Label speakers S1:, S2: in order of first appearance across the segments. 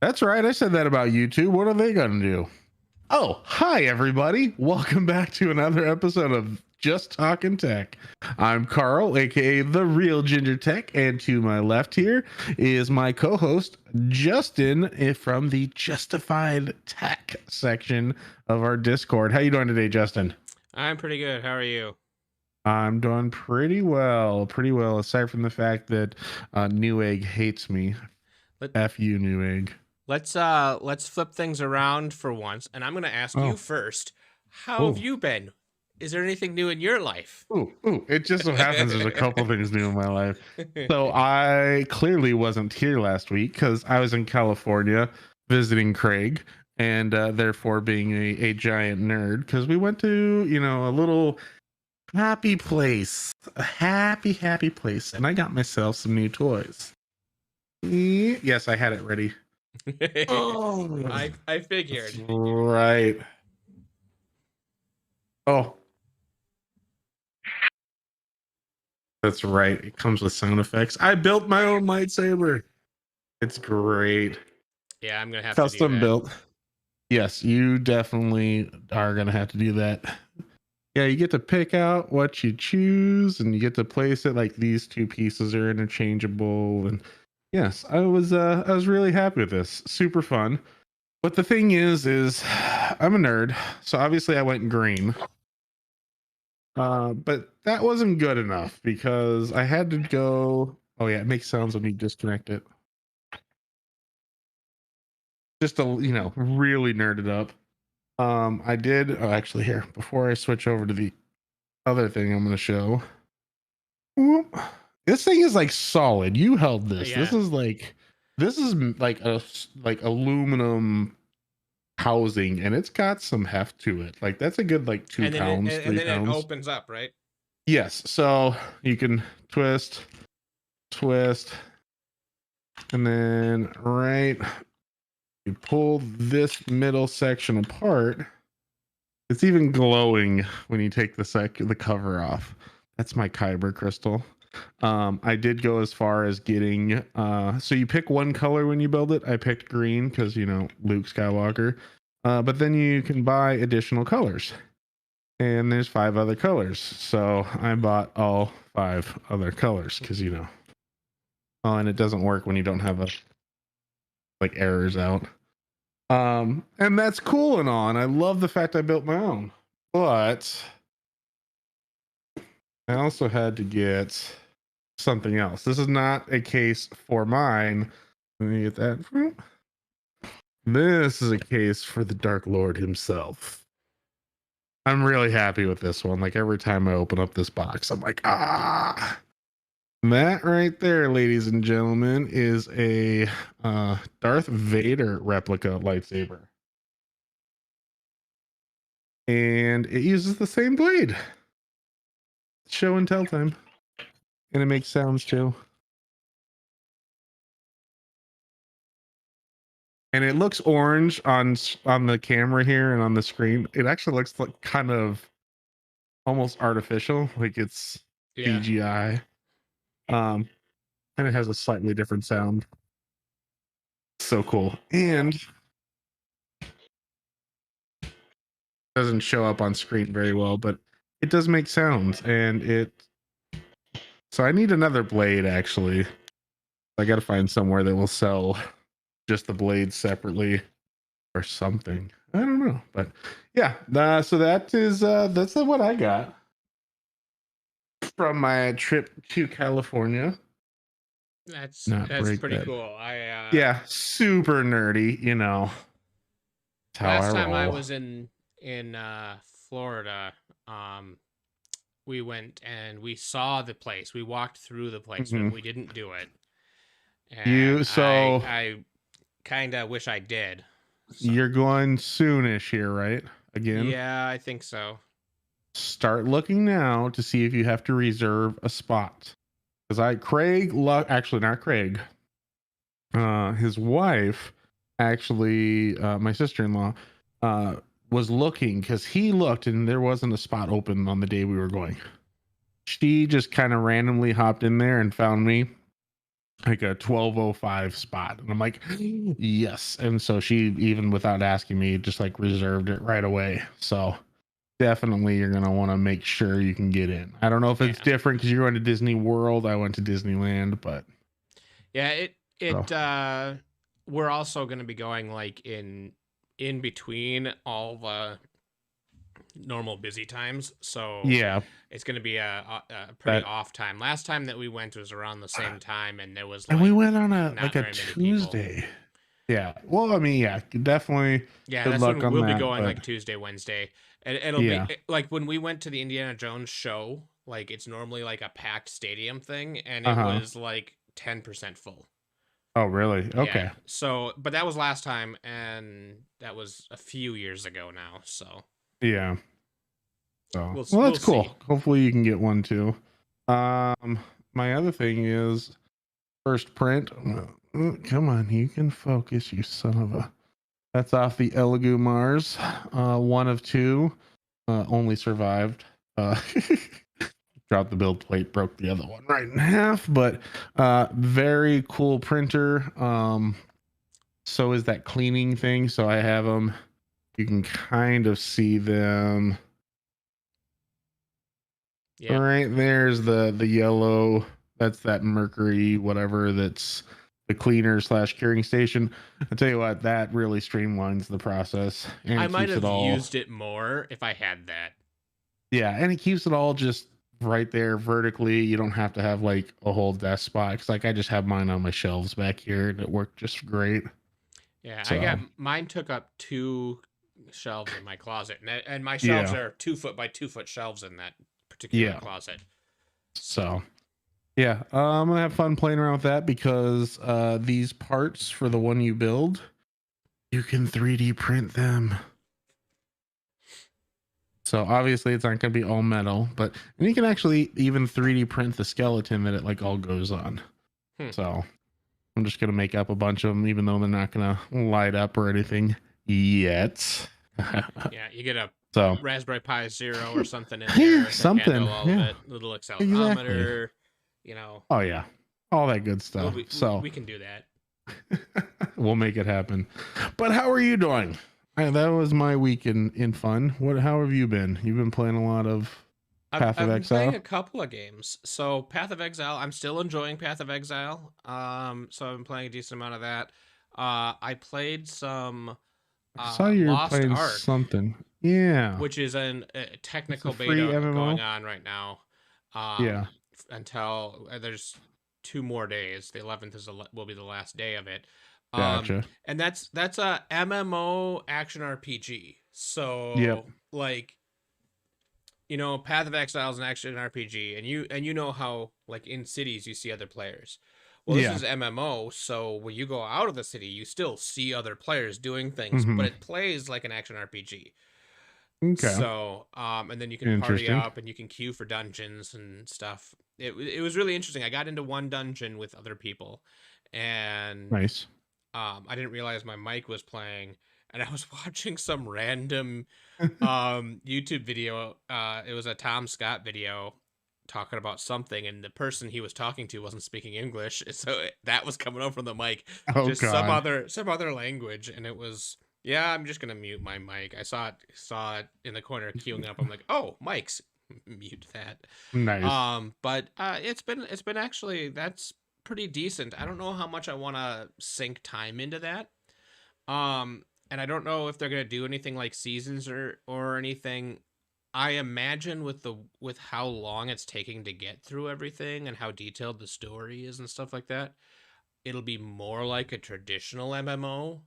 S1: That's right. I said that about YouTube. What are they going to do? Oh, hi, everybody. Welcome back to another episode of Just Talkin' Tech. I'm Karl, aka The Real Ginger Tech. And to my left here is my co host, Justin, from the Justified Tech section of our Discord. How you doing today, Justin?
S2: I'm pretty good. How are you?
S1: I'm doing pretty well, aside from the fact that Newegg hates me.
S2: Let,
S1: F you, Newegg.
S2: let's flip things around for once, and I'm gonna ask you first. How have
S1: Oh.
S2: you been? Is there anything new in your life?
S1: Ooh. It just so happens there's a couple things new in my life. So I clearly wasn't here last week because I was in California visiting Craig and therefore being a giant nerd because we went to, a little happy place, a happy place. And I got myself some new toys. Yes, I had it ready.
S2: Oh, I figured.
S1: Right. Oh, that's right. It comes with sound effects. I built my own lightsaber. It's great.
S2: Yeah, I'm gonna have
S1: Custom
S2: to do
S1: built. Yes, you definitely are gonna have to do that. Yeah, you get to pick out what you choose, and you get to place it like these two pieces are interchangeable. And yes, I was really happy with this. Super fun. But the thing is I'm a nerd, so obviously I went green. But that wasn't good enough because I had to go. Oh yeah, it makes sounds when you disconnect it. Just to really nerded up. I did actually here before I switch over to the other thing I'm going to show. Whoop. This thing is like solid. You held this.
S2: Yeah.
S1: This is like a aluminum housing, and it's got some heft to it. Like that's a good like 2 pounds, 3
S2: and then
S1: pounds.
S2: it opens up, right?
S1: Yes. So you can twist, and then you pull this middle section apart. It's even glowing when you take the cover off. That's my Kyber crystal. I did go as far as getting so you pick one color when you build it. I picked green because Luke Skywalker. But then you can buy additional colors. And there's 5 other colors. So I bought all 5 other colors because Oh, and it doesn't work when you don't have errors out. And that's cool and all, and I love the fact I built my own. But I also had to get something else. This is not a case for mine. Let me get that. This is a case for the Dark Lord himself. I'm really happy with this one. Like every time I open up this box, I'm like, ah. That right there, ladies and gentlemen, is a Darth Vader replica lightsaber. And it uses the same blade. Show and tell time. And it makes sounds too. And it looks orange on the camera here and on the screen. It actually looks like kind of almost artificial, like it's CGI. And it has a slightly different sound. So cool. And doesn't show up on screen very well, but it does make sounds. And so I need another blade actually. I got to find somewhere that will sell just the blades separately or something. I don't know, but yeah. So that's what I got from my trip to California.
S2: That's pretty cool.
S1: Yeah, super nerdy.
S2: Last time I was in Florida, we went and we saw the place. We walked through the place, but we didn't do it. And I kind of wish I did.
S1: So. You're going soonish here, right? Again?
S2: Yeah, I think so.
S1: Start looking now to see if you have to reserve a spot. Because actually not Craig. His wife, actually, my sister-in-law, was looking because he looked and there wasn't a spot open on the day we were going. She just kind of randomly hopped in there and found me. like a 12:05 spot, and I'm like, yes. And so she, even without asking me, just like reserved it right away. So definitely you're gonna want to make sure you can get in. I don't know if it's different because you're going to Disney World. I went to Disneyland, but
S2: yeah, it we're also going to be going like in between all the normal busy times, so
S1: yeah,
S2: it's going to be a pretty off time. Last time that we went was around the same time, and there was
S1: and we
S2: like
S1: went on a
S2: not very many people.
S1: Tuesday. Yeah, well, I mean, yeah, definitely.
S2: Yeah,
S1: Good
S2: that's
S1: luck
S2: when
S1: on
S2: we'll be
S1: that.
S2: going,
S1: But
S2: like Tuesday, Wednesday. And it'll
S1: yeah,
S2: be like when we went to the Indiana Jones show, like it's normally like a packed stadium thing, and it was like 10% full.
S1: oh, really? Okay.
S2: Yeah. So, but that was last time, and that was a few years ago now. So,
S1: Yeah. So,
S2: we'll
S1: well, that's cool.
S2: see.
S1: Hopefully you can get one too. My other thing is first print. Come on, you can focus, you son of a. That's off the Elegoo Mars. One of two. Only survived. Dropped the build plate, broke the other one right in half. But very cool printer. So is that cleaning thing. So I have them. You can kind of see them. Yep. Right there's the yellow. That's that mercury, whatever. That's the cleaner / curing station. I tell you what, that really streamlines the process. And
S2: I might have used it more if I had that.
S1: Yeah, and it keeps it all just right there vertically. You don't have to have like a whole desk spot. Cause like I just have mine on my shelves back here, and it worked just great.
S2: Yeah, so. I got mine. Took up 2 shelves in my closet, and my shelves are 2 foot by 2 foot shelves in that particular closet.
S1: So yeah, I'm gonna have fun playing around with that because these parts for the one you build, you can 3D print them. So obviously it's not gonna be all metal, but and you can actually even 3D print the skeleton that it like all goes on. So I'm just gonna make up a bunch of them, even though they're not gonna light up or anything yet.
S2: Yeah, you get a Raspberry Pi Zero or something in there.
S1: Yeah, something.
S2: All of it, little accelerometer. You know.
S1: Oh yeah, all that good stuff.
S2: We can do that.
S1: We'll make it happen. But how are you doing? That was my week in fun. How have you been? You've been playing a lot of Path of Exile.
S2: I've been playing a couple of games. So Path of Exile, I'm still enjoying Path of Exile. So I've been playing a decent amount of that. I played some.
S1: I saw you were playing Ark, something. Yeah.
S2: Which is a technical beta going on right now.
S1: Yeah.
S2: Until there's 2 more days. The 11th will be the last day of it.
S1: Gotcha.
S2: And that's a MMO action RPG. So like, you know, Path of Exile is an action RPG, and you know how like in cities you see other players. Well, this is MMO, so when you go out of the city, you still see other players doing things, but it plays like an action RPG. Okay. So, and then you can party up and you can queue for dungeons and stuff. It was really interesting. I got into one dungeon with other people, and
S1: nice.
S2: I didn't realize my mic was playing, and I was watching some random YouTube video. It was a Tom Scott video talking about something, and the person he was talking to wasn't speaking English, so that was coming over from the mic. Just God. some other language, and it was. Yeah, I'm just gonna mute my mic. I saw it in the corner queuing up. I'm like, oh, mics, mute that.
S1: Nice.
S2: But it's been actually, that's pretty decent. I don't know how much I want to sink time into that. And I don't know if they're gonna do anything like seasons or anything. I imagine with how long it's taking to get through everything and how detailed the story is and stuff like that, it'll be more like a traditional MMO.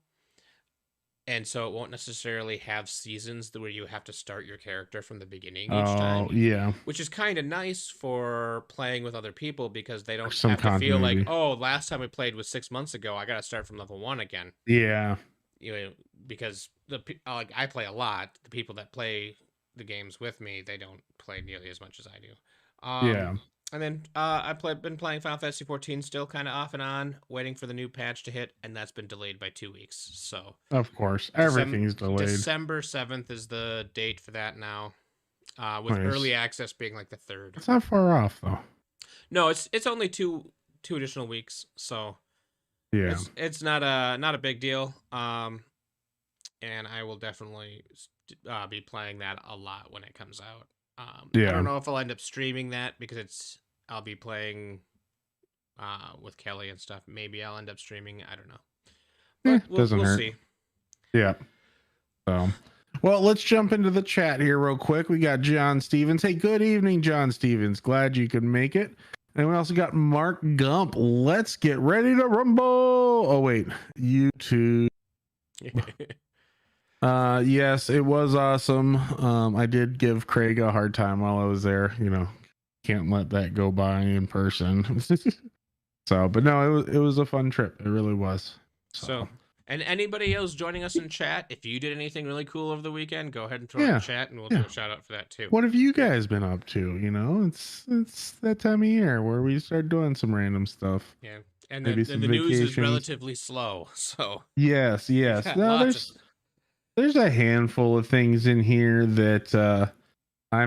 S2: And so it won't necessarily have seasons where you have to start your character from the beginning each time.
S1: Yeah.
S2: Which is kind of nice for playing with other people because they don't have to feel like, oh, last time we played was 6 months ago. I got to start from level 1 again.
S1: Yeah.
S2: You know, because I play a lot. The people that play the games with me, they don't play nearly as much as I do.
S1: Yeah.
S2: And then I've been playing Final Fantasy 14 still kind of off and on, waiting for the new patch to hit, and that's been delayed by 2 weeks. So
S1: of course, everything's delayed.
S2: December 7th is the date for that now, with early access being like the 3rd.
S1: It's not far off though.
S2: No, it's only two 2 additional weeks, so
S1: Yeah.
S2: it's not a big deal. And I will definitely be playing that a lot when it comes out. I don't know if I'll end up streaming that because I'll be playing with Kelly and stuff. Maybe I'll end up streaming. I don't know, but we'll
S1: hurt.
S2: see.
S1: Yeah. So, well, let's jump into the chat here real quick. We got John Stevens. Hey, good evening, John Stevens. Glad you could make it. And we also got Mark Gump. Let's get ready to rumble. Oh wait, YouTube. Yes, it was awesome. I did give Craig a hard time while I was there. You know, can't let that go by in person. So, but no, it was a fun trip. It really was.
S2: So, and anybody else joining us in chat, if you did anything really cool over the weekend, go ahead and throw it in chat, and we'll do a shout out for that too.
S1: What have you guys been up to? You know, it's that time of year where we start doing some random stuff.
S2: Yeah, and the news is relatively slow. So
S1: yes. No, there's a handful of things in here that I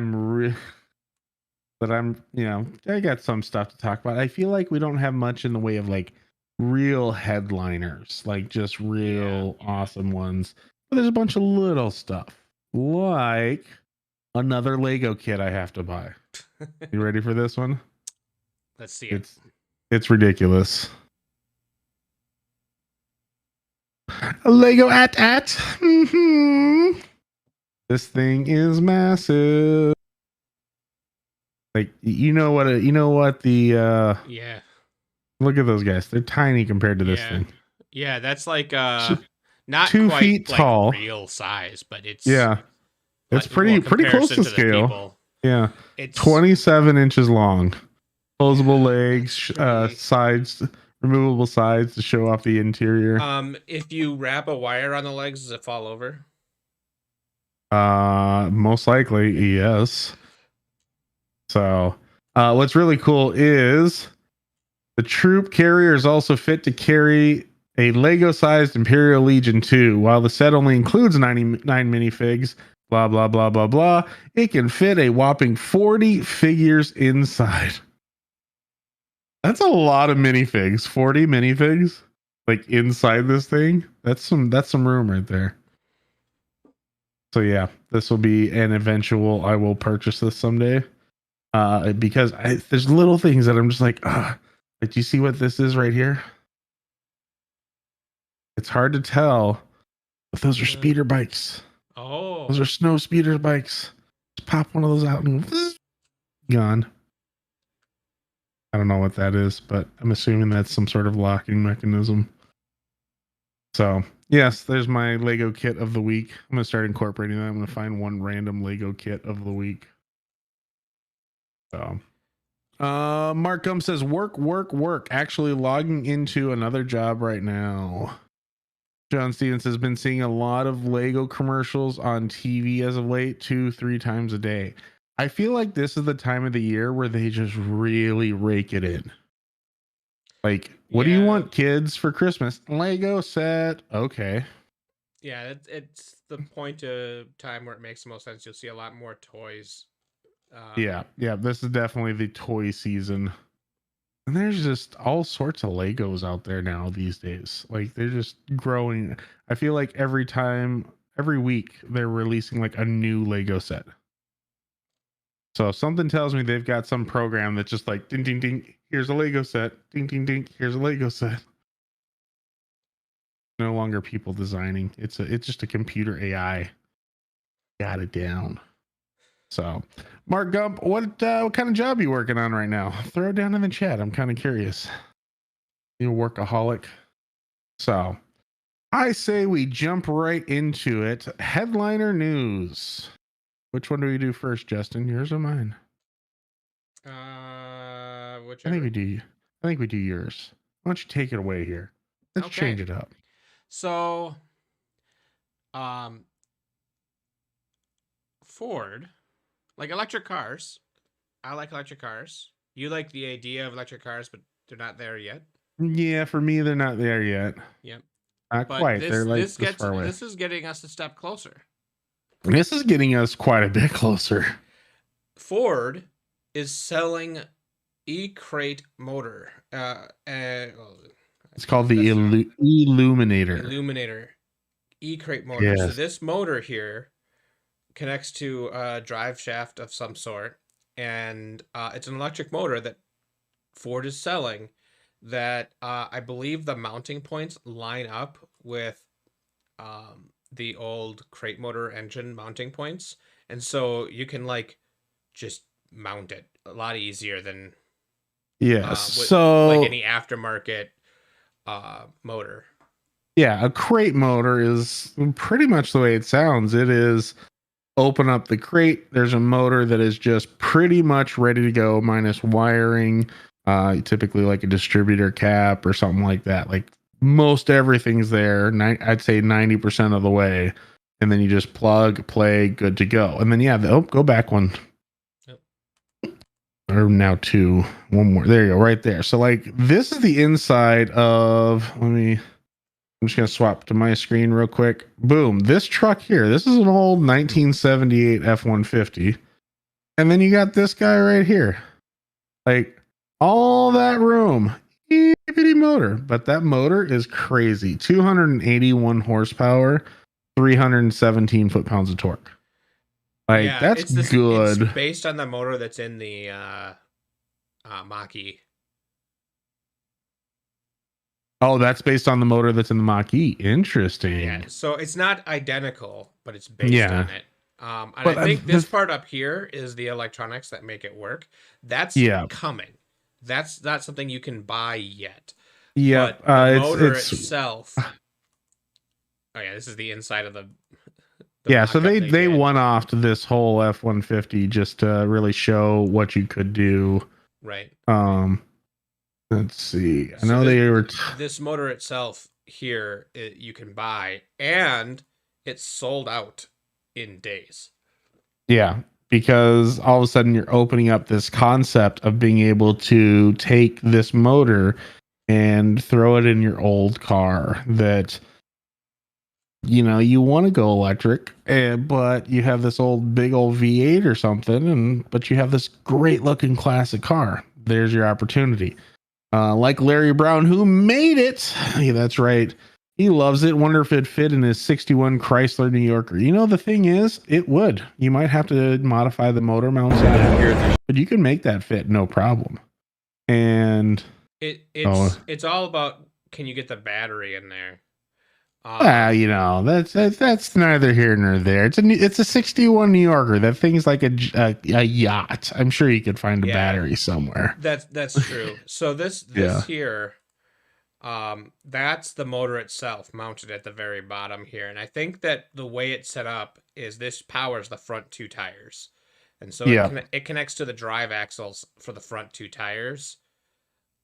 S1: got some stuff to talk about. I feel like we don't have much in the way of like real headliners, like just real awesome ones. But there's a bunch of little stuff, like another Lego kit I have to buy. You ready for this one?
S2: Let's see it.
S1: It's ridiculous. A Lego at. Mm-hmm. This thing is massive. Like you know what the
S2: yeah.
S1: Look at those guys. They're tiny compared to this thing.
S2: Yeah, that's like not
S1: 2
S2: quite
S1: feet tall,
S2: real size, but it's
S1: it's pretty close to scale. Yeah, it's 27 inches long, closable legs, sides, removable sides to show off the interior.
S2: If you wrap a wire on the legs, does it fall over?
S1: Most likely, yes. So, what's really cool is the troop carrier is also fit to carry a Lego-sized Imperial Legion 2. While the set only includes 99 minifigs, blah, blah, blah, blah, blah, it can fit a whopping 40 figures inside. That's a lot of minifigs. 40 minifigs? Like, inside this thing? That's some room right there. So, yeah, this will be an eventual, I will purchase this someday. Because there's little things that I'm just like, do you see what this is right here? It's hard to tell, but those are speeder bikes.
S2: Oh,
S1: those are snow speeder bikes. Just pop one of those out and gone. I don't know what that is, but I'm assuming that's some sort of locking mechanism. So yes, there's my Lego kit of the week. I'm gonna start incorporating that. I'm gonna find one random Lego kit of the week. So Mark Gum says work. Actually logging into another job right now. John Stevens has been seeing a lot of Lego commercials on TV as of late, 2-3 times a day. I feel like this is the time of the year where they just really rake it in. Like, what do you want, kids, for Christmas? Lego set. Okay.
S2: Yeah, it's the point of time where it makes the most sense. You'll see a lot more toys.
S1: Yeah, this is definitely the toy season. And there's just all sorts of Legos out there now these days. Like, they're just growing. I feel like every week, they're releasing like a new Lego set. So something tells me they've got some program that's just like, ding, ding, ding, here's a Lego set. Ding, ding, ding, here's a Lego set. No longer people designing. It's just a computer AI. Got it down. So, Mark Gump, what kind of job are you working on right now? Throw it down in the chat. I'm kind of curious. You a workaholic? So, I say we jump right into it. Headliner news. Which one do we do first, Justin? Yours or mine?
S2: Whichever.
S1: I think we do yours. Why don't you take it away here? Let's change it up.
S2: So, Ford, like electric cars. I like electric cars. You like the idea of electric cars, but they're not there yet.
S1: Yeah, for me, they're not there yet.
S2: Yep.
S1: Not quite. They're like this far away.
S2: This is getting us a step closer.
S1: This is getting us quite a bit closer.
S2: Ford is selling E-crate motor.
S1: It's called the Illuminator.
S2: Illuminator. E-crate motor. So
S1: Yes.
S2: this motor here connects to a drive shaft of some sort, and it's an electric motor that Ford is selling. That I believe the mounting points line up with the old crate motor engine mounting points, and so you can like just mount it a lot easier than
S1: Yes.
S2: with like
S1: So
S2: any aftermarket motor.
S1: yeah, a crate motor is pretty much the way it sounds. It is open up the crate. There's a motor that is just pretty much ready to go, minus wiring. Typically like a distributor cap or something like that. Like most everything's there. I'd say 90% of the way, and then you just plug, play, good to go. And then go back one.
S2: Yep.
S1: Or now two. One more. There you go, right there. So like this is the inside of. I'm just going to swap to my screen real quick. Boom. This truck here, this is an old 1978 F-150. And then you got this guy right here. Like all that room, itty motor. But that motor is crazy. 281 horsepower, 317 foot-pounds of torque. Like
S2: Yeah,
S1: that's good.
S2: It's based on the motor that's in the Mach-E.
S1: Oh, that's based on the motor that's in the Mach-E. Interesting.
S2: Yeah, so it's not identical, but it's based on it. And but I think this part up here is the electronics that make it work. That's coming. That's not something you can buy yet.
S1: Yeah,
S2: but the motor itself. Oh yeah, this is the inside of the
S1: yeah, so they one-offed this whole F-150 just to really show what you could do.
S2: Right.
S1: Let's see. I know they were
S2: this motor itself here you can buy, and it's sold out in days.
S1: Yeah, because all of a sudden you're opening up this concept of being able to take this motor and throw it in your old car that you want to go electric, but you have this big old V8 or something, but you have this great looking classic car. There's your opportunity. Like Larry Brown, who made it. Yeah, that's right. He loves it. Wonder if it'd fit in his 61 Chrysler New Yorker. The thing is, it would. You might have to modify the motor mounts, but you can make that fit no problem. And
S2: it's all about, can you get the battery in there?
S1: That's neither here nor there. It's a 61 New Yorker. That thing's like a yacht. I'm sure you could find a battery somewhere.
S2: That's true. So this here, that's the motor itself mounted at the very bottom here, and I think that the way it's set up is this powers the front two tires, and so it connects to the drive axles for the front two tires.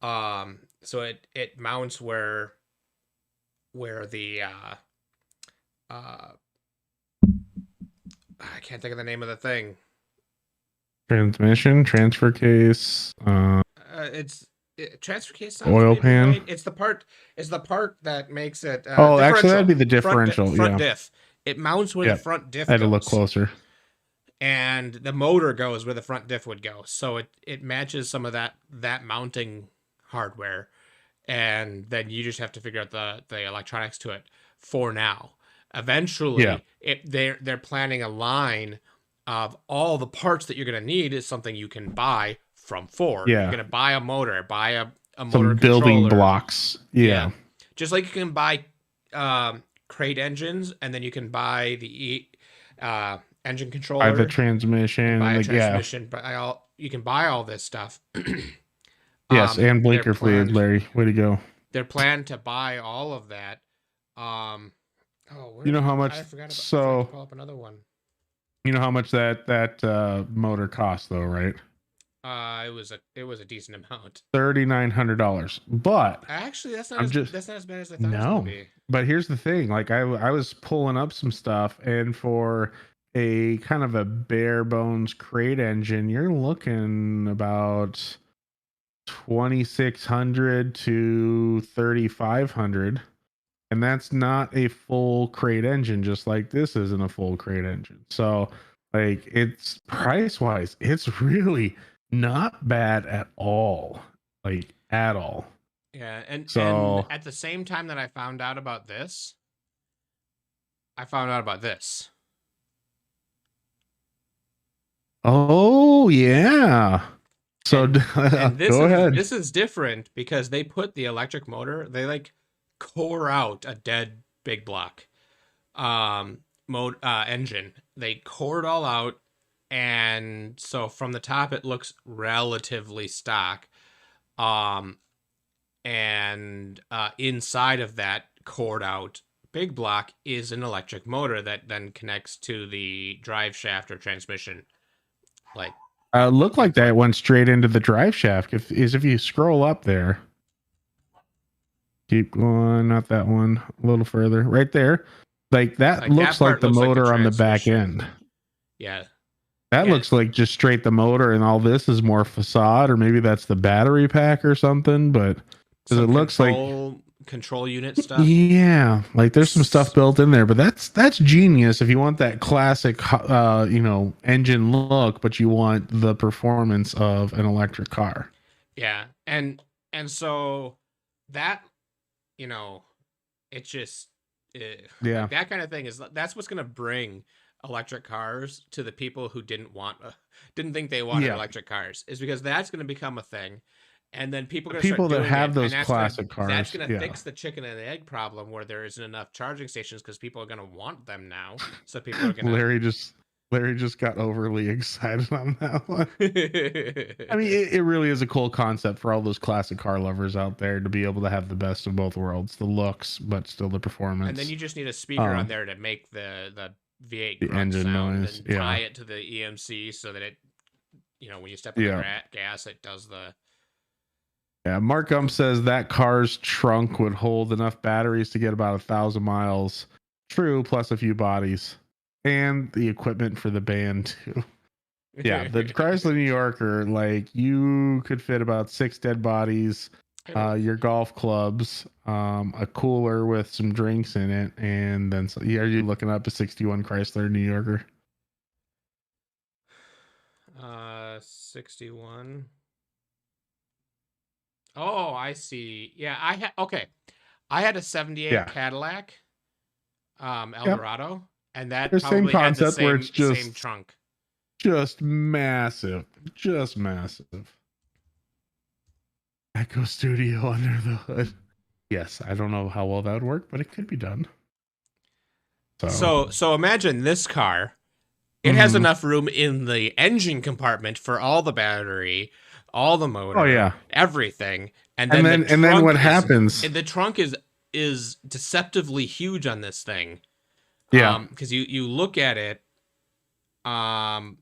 S2: So it mounts where the I can't think of the name of the thing.
S1: Transmission, transfer case.
S2: Transfer case.
S1: Oil pan.
S2: Right? It's the part that makes it.
S1: Actually, that'd be the differential.
S2: Front diff. It mounts where the front diff.
S1: I had to look closer.
S2: And the motor goes where the front diff would go, so it matches some of that mounting hardware. And then you just have to figure out the electronics to it for now. Eventually, they're planning a line of all the parts that you're going to need is something you can buy from Ford.
S1: Yeah.
S2: You're going to buy a motor, buy a motor
S1: some building blocks. Yeah.
S2: Just like you can buy crate engines, and then you can buy the engine controller.
S1: Buy the transmission.
S2: Buy a transmission. You can buy all this stuff.
S1: Yes, and blinker fluid, Larry. Way to go.
S2: They're planned to buy all of that.
S1: You know how much?
S2: I forgot
S1: to
S2: pull up another one.
S1: You know how much that motor cost, though, right?
S2: It was a decent amount.
S1: $3,900. But
S2: actually, that's not as bad as I thought it was gonna be.
S1: But here's the thing: like I was pulling up some stuff, and for a kind of a bare bones crate engine, you're looking about 2,600 to 3,500, and that's not a full crate engine, just like this isn't a full crate engine. So like it's price wise, it's really not bad at all. Like at all.
S2: Yeah, and
S1: So,
S2: at the same time that I found out about this, I found out about this.
S1: oh yeah. So
S2: And
S1: go ahead.
S2: this is different because they put the electric motor, they like core out a dead big block mode engine. They core it all out, and so from the top it looks relatively stock. Um and inside of that cored out big block is an electric motor that then connects to the drive shaft or transmission, like
S1: Looked like
S2: input.
S1: that went straight into the drive shaft. If you scroll up there, keep going, not that one, a little further, right there. Like that
S2: Like that
S1: looks like
S2: part
S1: the
S2: looks like the
S1: motor on the back
S2: transmission.
S1: end.
S2: Yeah,
S1: That
S2: yeah.
S1: looks like just straight the motor, and all this is more facade, or maybe that's the battery pack or something. But because it
S2: Some
S1: looks like,
S2: control unit stuff.
S1: yeah, like there's some stuff built in there. But that's genius if you want that classic, engine look, but you want the performance of an electric car.
S2: Yeah, and so that, you know, it just
S1: Yeah,
S2: like that kind of thing is that's what's gonna bring electric cars to the people who didn't think they wanted
S1: yeah.
S2: electric cars, is because that's gonna become a thing, and then people are
S1: The
S2: gonna start
S1: people that
S2: doing
S1: have
S2: it, and
S1: those classic
S2: that's
S1: cars,
S2: gonna
S1: yeah.
S2: fix the chicken and egg problem where there isn't enough charging stations because people are gonna want them now, so people are gonna.
S1: Larry just got overly excited on that one. I mean, it really is a cool concept for all those classic car lovers out there to be able to have the best of both worlds, the looks, but still the
S2: And then
S1: performance.
S2: you just need a speaker on there to make the V8
S1: The
S2: grunt
S1: engine
S2: sound
S1: noise.
S2: and
S1: Yeah.
S2: tie it to the EMC so that it, when you step on the
S1: Yeah.
S2: gas, it does the.
S1: Yeah. Mark Gump says that car's trunk would hold enough batteries to get about 1,000 miles. True, plus a few bodies. And the equipment for the band too. Yeah, the Chrysler New Yorker, like you could fit about 6 dead bodies, your golf clubs, a cooler with some drinks in it, and then are you looking up a 61 Chrysler New Yorker?
S2: 61. Oh, I see. Yeah, I had okay. I had a 78
S1: Yeah.
S2: Cadillac
S1: Yep.
S2: Eldorado, and that
S1: The same
S2: probably had the
S1: concept where it's
S2: same trunk.
S1: just massive, just massive. Echo Studio under the hood. Yes, I don't know how well that would work, but it could be done.
S2: So imagine this car. It has enough room in the engine compartment for all the battery, all the motor,
S1: oh yeah,
S2: everything, and
S1: then what happens?
S2: The trunk is deceptively huge on this thing.
S1: Yeah,
S2: because you look at it. I'm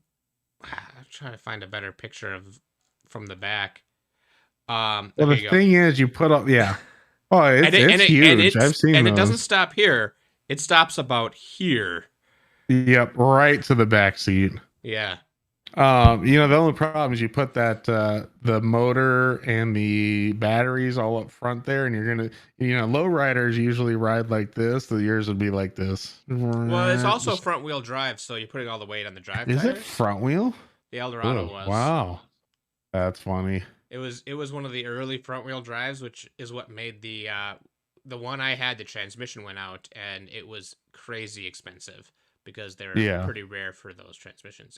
S2: trying to find a better picture from the back.
S1: well, the thing is, you put up, yeah. Oh, it's huge. I've seen
S2: and
S1: those.
S2: It doesn't stop here. It stops about here.
S1: Yep, right to the back seat.
S2: Yeah.
S1: The only problem is you put that the motor and the batteries all up front there, and you're gonna, lowriders usually ride like this. The yours would be like this.
S2: Well, it's also front wheel drive, so you're putting all the weight on the drive tires.
S1: Is it front wheel?
S2: The Eldorado was.
S1: Wow, that's funny.
S2: It was one of the early front wheel drives, which is what made the one I had. The transmission went out, and it was crazy expensive because they're pretty rare for those transmissions.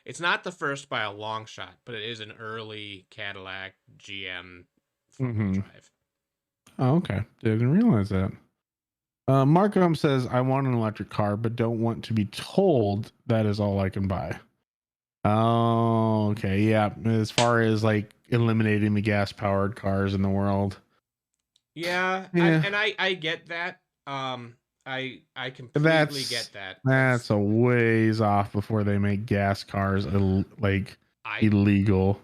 S2: It's not the first by a long shot, but it is an early Cadillac GM front wheel drive.
S1: Oh, okay. Didn't realize that. Markham says, I want an electric car, but don't want to be told that is all I can buy. Oh, okay. Yeah. As far as like eliminating the gas powered cars in the world.
S2: Yeah. I get that. I completely get that.
S1: That's a ways off before they make gas cars illegal.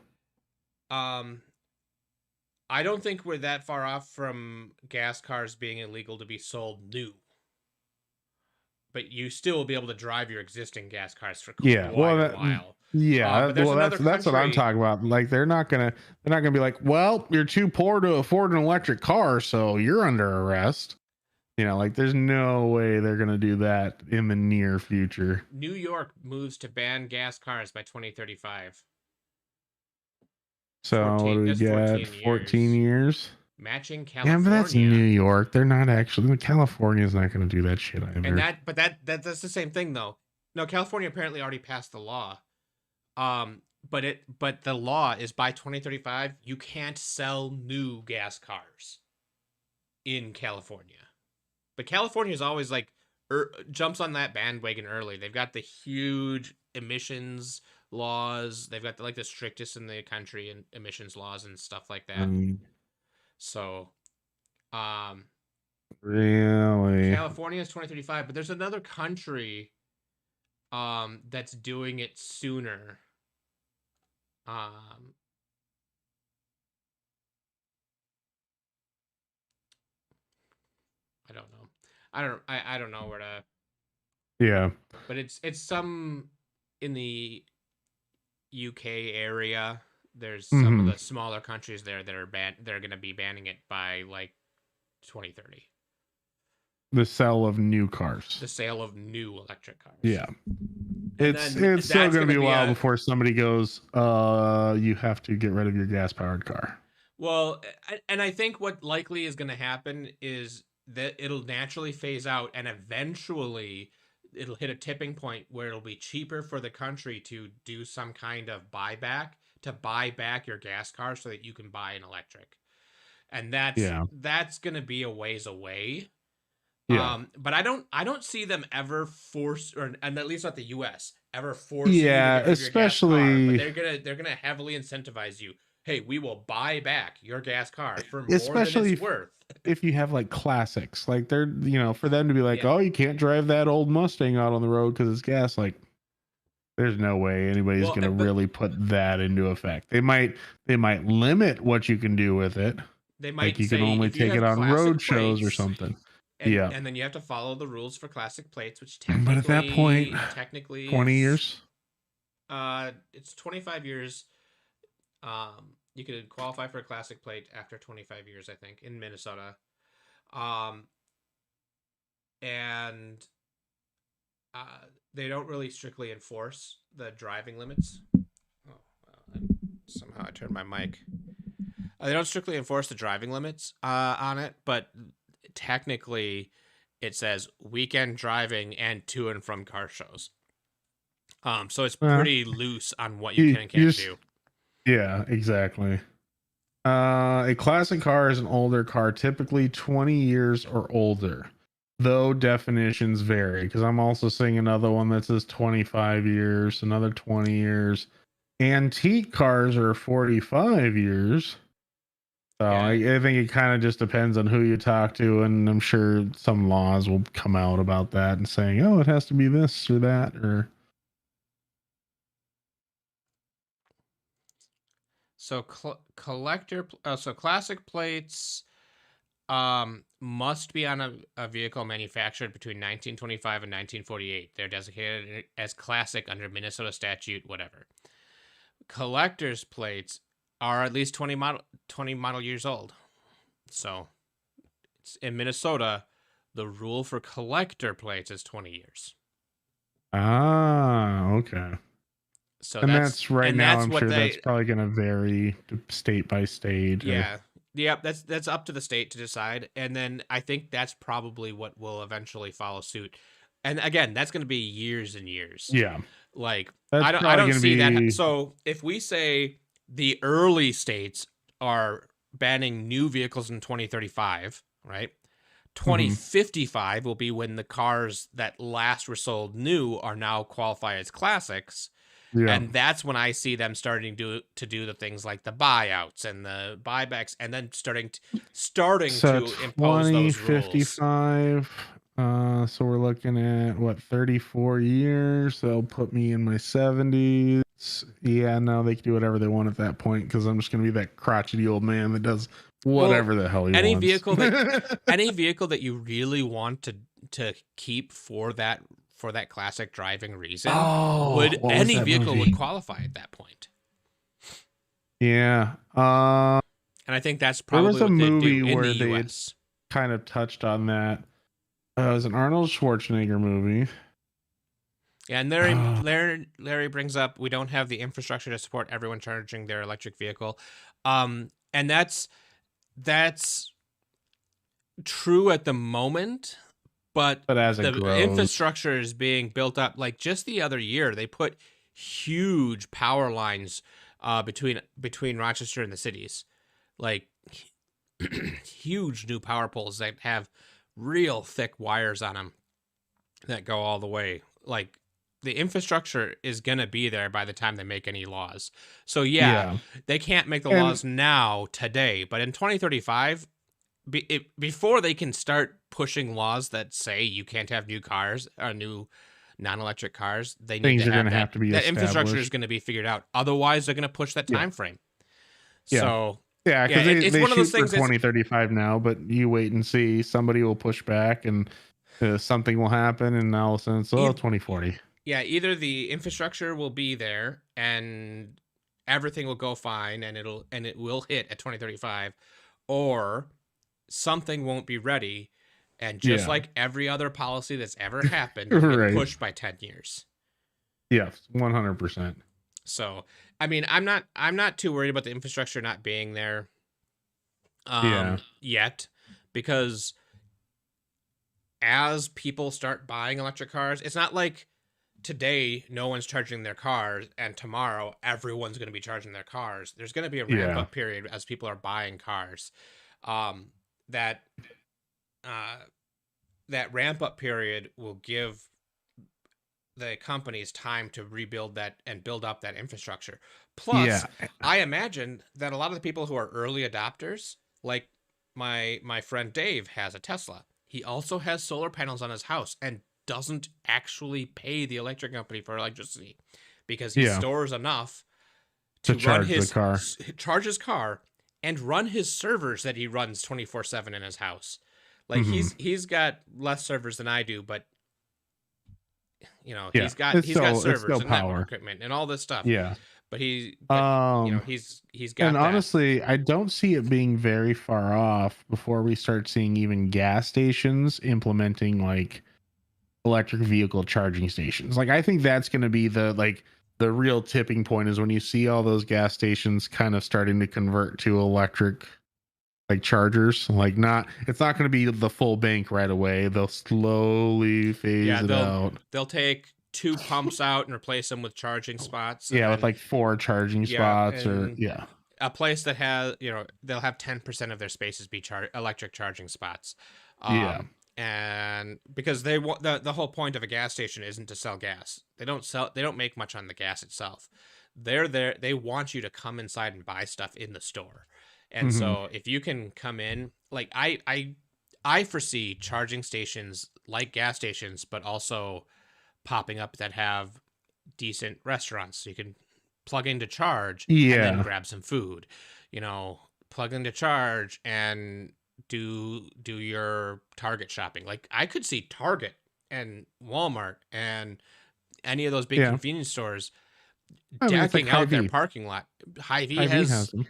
S2: I don't think we're that far off from gas cars being illegal to be sold new. But you still will be able to drive your existing gas cars for quite a while.
S1: Yeah, that's what I'm talking about. Like they're not gonna be like, well, you're too poor to afford an electric car, so you're under arrest. Like there's no way they're gonna do that in the near future.
S2: New York moves to ban gas cars by 2035.
S1: So what do we
S2: Just
S1: get? 14 years.
S2: Matching
S1: Yeah, but that's New
S2: California.
S1: York. They're not actually. California's not going to do that shit either.
S2: And that's the same thing though. No, California apparently already passed the law. But the law is by 2035 you can't sell new gas cars in California. But California is always like jumps on that bandwagon early. They've got the huge emissions laws. They've got the strictest in the country in emissions laws and stuff like that. So,
S1: really,
S2: California is 2035, but there's another country that's doing it sooner. I don't know. I don't know where to.
S1: Yeah.
S2: But it's some in the UK area. There's some of the smaller countries there that are they're going to be banning it by like 2030.
S1: The sale of new cars.
S2: The sale of new electric cars.
S1: Yeah. It's still going to be a while before somebody goes, you have to get rid of your gas-powered car.
S2: Well, and I think what likely is going to happen is that it'll naturally phase out, and eventually it'll hit a tipping point where it'll be cheaper for the country to do some kind of buyback, to buy back your gas car so that you can buy an electric. And that's going to be a ways away.
S1: Yeah.
S2: But I don't see them ever force, and at least not the US, ever forcing
S1: you to get rid of especially
S2: your gas car, but they're gonna heavily incentivize you. Hey, we will buy back your gas car for more than it's worth.
S1: If you have like classics, like they're for them to be like, oh, you can't drive that old Mustang out on the road because it's gas. Like, there's no way anybody's gonna really put that into effect. They might limit what you can do with it.
S2: They might
S1: like you can only take it on road shows or something.
S2: And then you have to follow the rules for classic plates, which technically,
S1: but at that point, 20 years.
S2: It's 25 years. You could qualify for a classic plate after 25 years, I think, in Minnesota. And they don't really strictly enforce the driving limits. Oh, well, somehow I turned my mic. They don't strictly enforce the driving limits on it, but technically it says weekend driving and to and from car shows. So it's pretty loose on what you can and can't do.
S1: Yeah, exactly. A classic car is an older car, typically 20 years or older, though definitions vary, because I'm also seeing another one that says 25 years, another 20 years. Antique cars are 45 years. So I think it kind of just depends on who you talk to, and I'm sure some laws will come out about that and saying, oh, it has to be this or that, or.
S2: So classic plates must be on a vehicle manufactured between 1925 and 1948. They're designated as classic under Minnesota statute, whatever. Collector's plates are at least 20 model years old. So in Minnesota, the rule for collector plates is 20 years.
S1: Ah, okay.
S2: So
S1: that's right now. I'm sure that's probably going to vary state by state.
S2: Yeah. Yeah, that's up to the state to decide. And then I think that's probably what will eventually follow suit. And again, that's going to be years and years.
S1: Yeah.
S2: Like, I don't see that. So if we say the early states are banning new vehicles in 2035, right? 2055 will be when the cars that last were sold new are now qualified as classics. Yeah. And that's when I see them starting to do the things like the buyouts and the buybacks, and then starting to impose those rules.
S1: 2055. So we're looking at what, 34 years. They'll put me in my 70s. Yeah, no, they can do whatever they want at that point, because I'm just gonna be that crotchety old man that does whatever the hell he wants.
S2: Any vehicle that you really want to keep for that classic driving reason, any vehicle would qualify at that point.
S1: Yeah.
S2: And I think that's probably
S1: there was a movie
S2: in
S1: where
S2: the
S1: they
S2: US.
S1: kind of touched on that. It was an Arnold Schwarzenegger movie.
S2: Yeah, and Larry brings up we don't have the infrastructure to support everyone charging their electric vehicle, and that's true at the moment, but
S1: as it
S2: the
S1: grows,
S2: infrastructure is being built up. Like just the other year, they put huge power lines between Rochester and the cities, like huge new power poles that have real thick wires on them that go all the way. Like the infrastructure is gonna be there by the time they make any laws. So yeah. They can't make the laws now today, but in 2035, before they can start pushing laws that say you can't have new cars or new non-electric cars, they need
S1: things
S2: to
S1: are going to have to be
S2: that infrastructure is going to be figured out. Otherwise, they're going to push that time frame. So
S1: yeah, because
S2: it's
S1: they
S2: one of those
S1: shoot
S2: things.
S1: For 2035 now, but you wait and see. Somebody will push back, and something will happen, and all of a sudden, it's 2040.
S2: Yeah, either the infrastructure will be there and everything will go fine, and it will hit at 2035, or something won't be ready, and just like every other policy that's ever happened, get pushed by 10 years.
S1: Yes, 100%.
S2: So, I mean, I'm not too worried about the infrastructure not being there yet, because as people start buying electric cars, it's not like today no one's charging their cars and tomorrow everyone's going to be charging their cars. There's going to be a ramp up period as people are buying cars. That ramp up period will give the companies time to rebuild that and build up that infrastructure. Plus, I imagine that a lot of the people who are early adopters, like my friend Dave has a Tesla. He also has solar panels on his house and doesn't actually pay the electric company for electricity because he stores enough to run charge his car and run his servers that he runs 24/7 in his house. Like he's got less servers than I do, but he's got servers and network equipment and all this stuff.
S1: Yeah.
S2: But he's got
S1: and honestly, I don't see it being very far off before we start seeing even gas stations implementing like electric vehicle charging stations. Like I think that's going to be the real tipping point, is when you see all those gas stations kind of starting to convert to electric like chargers. Like it's not going to be the full bank right away. They'll slowly phase it out.
S2: They'll take 2 pumps out and replace them with charging spots.
S1: With like 4 charging spots
S2: a place that has, they'll have 10% of their spaces be electric charging spots. And because they want the whole point of a gas station isn't to sell gas. They don't make much on the gas itself. They're there. They want you to come inside and buy stuff in the store. And so if you can come in, like I foresee charging stations like gas stations, but also popping up that have decent restaurants. So you can plug in to charge and then grab some food, plug in to charge and do your Target shopping. Like I could see Target and Walmart and any of those big convenience stores decking out their parking lot. Hy-Vee has them.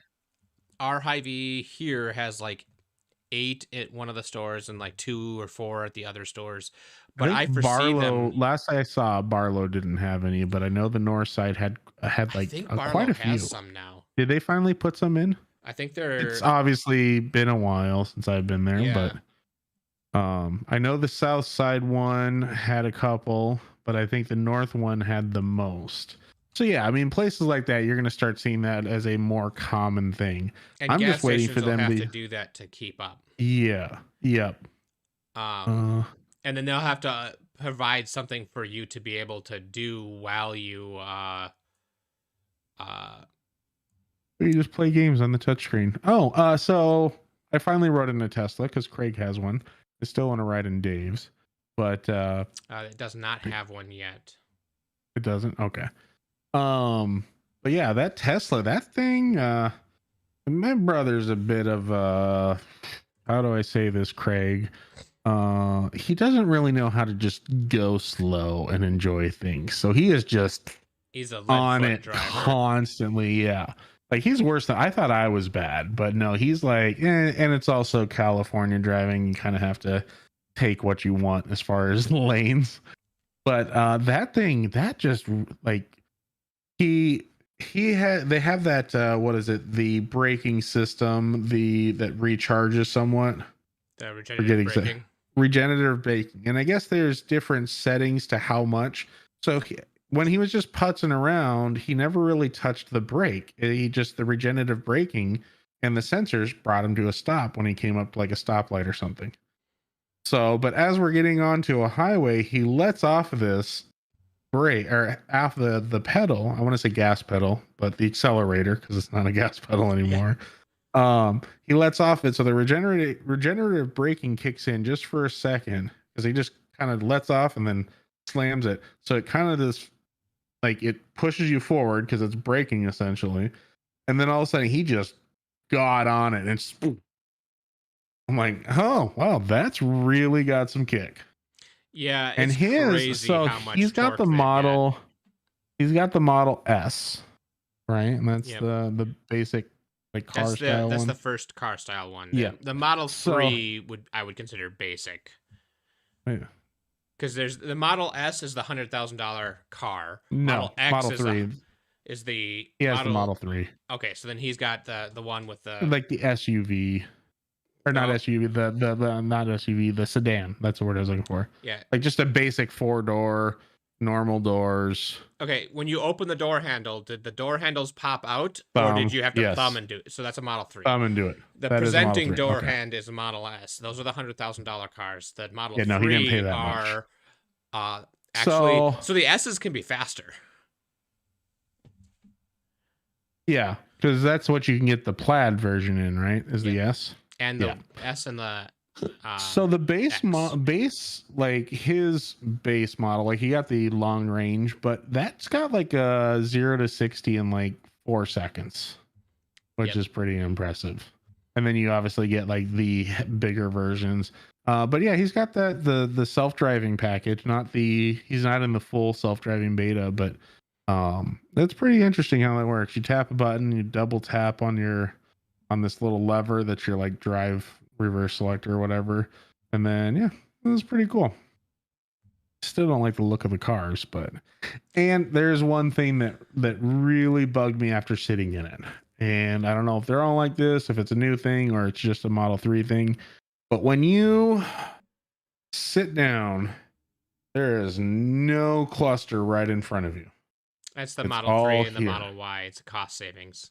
S2: Our Hy-Vee here has like 8 at one of the stores and like 2 or 4 at the other stores. But I foresee
S1: Barlow,
S2: them.
S1: Last I saw, Barlow didn't have any, but I know the north side had like quite a few.
S2: Has some now.
S1: Did they finally put some in?
S2: I think they're.
S1: It's obviously been a while since I've been there, but I know the south side one had a couple, but I think the north one had the most. So yeah, I mean, places like that, you're going to start seeing that as a more common thing.
S2: And I'm just waiting for them to do that to keep up.
S1: Yeah. Yep.
S2: And then they'll have to provide something for you to be able to do while you
S1: you just play games on the touchscreen. So I finally rode in a Tesla because Craig has one. I still want to ride in Dave's, but
S2: it does not have one yet.
S1: It doesn't? Okay. But yeah, that Tesla, that thing, my brother's a bit of how do I say this, Craig? He doesn't really know how to just go slow and enjoy things. So he's on it driver. Constantly. Yeah. Like he's worse than I thought. I was bad, but no, he's like, and it's also California driving. You kind of have to take what you want as far as lanes. But that thing, that just like he they have that what is it? The braking system, that recharges somewhat.
S2: The regenerative
S1: Forgetting
S2: braking.
S1: regenerative braking, and I guess there's different settings to how much. So when he was just putzing around, he never really touched the brake. He just the regenerative braking and the sensors brought him to a stop when he came up to like a stoplight or something. So, but as we're getting onto a highway, he lets off of this brake or off the pedal. I want to say gas pedal, but the accelerator because it's not a gas pedal anymore. He lets off it, so the regenerative braking kicks in just for a second because he just kind of lets off and then slams it. So it kind of just like it pushes you forward because it's braking essentially, and then all of a sudden he just got on it and spook. I'm like, oh wow, that's really got some kick.
S2: Yeah,
S1: And
S2: it's crazy
S1: so
S2: how much
S1: he's got the
S2: torque they've got.
S1: model. He's got the Model S, right? And that's
S2: Yep.
S1: the basic like car style
S2: That's
S1: one.
S2: the first car style one.
S1: Yeah.
S2: The Model
S1: So
S2: 3 I would consider basic.
S1: yeah.
S2: Because there's the Model S is the $100,000 car.
S1: No,
S2: Model X
S1: Model
S2: is
S1: 3.
S2: is the
S1: He has
S2: model.
S1: the Model 3.
S2: Okay, so then he's got the one with the
S1: Like the SUV. Or not
S2: Oh.
S1: SUV, the not SUV, the sedan. That's the word I was looking for.
S2: Yeah.
S1: Like just a basic 4-door, normal doors.
S2: Okay, when you open the door handle, did the door handles pop out, or did you have to thumb and do it? So that's a Model 3.
S1: Thumb and do it.
S2: The
S1: that
S2: presenting door
S1: okay.
S2: hand is a Model S. Those are the $100,000 cars. The Model
S1: Yeah, no,
S2: 3
S1: he didn't pay that
S2: are
S1: much.
S2: actually so the S's can be faster.
S1: Yeah, because that's what you can get the plaid version in, right? Is the S
S2: and the S and the
S1: so the base like his base model, like he got the long range, but that's got like a 0 to 60 in like 4 seconds, which is pretty impressive. And then you obviously get like the bigger versions. But yeah, he's got the self-driving package, he's not in the full self-driving beta, but that's pretty interesting how that works. You tap a button, you double tap on this little lever that you're like drive reverse select or whatever, and then yeah, it was pretty cool. Still don't like the look of the cars, and there's one thing that really bugged me after sitting in it, and I don't know if they're all like this, if it's a new thing or it's just a Model 3 thing, but when you sit down, there is no cluster right in front of you.
S2: That's the Model 3 and the Model Y. It's a cost savings.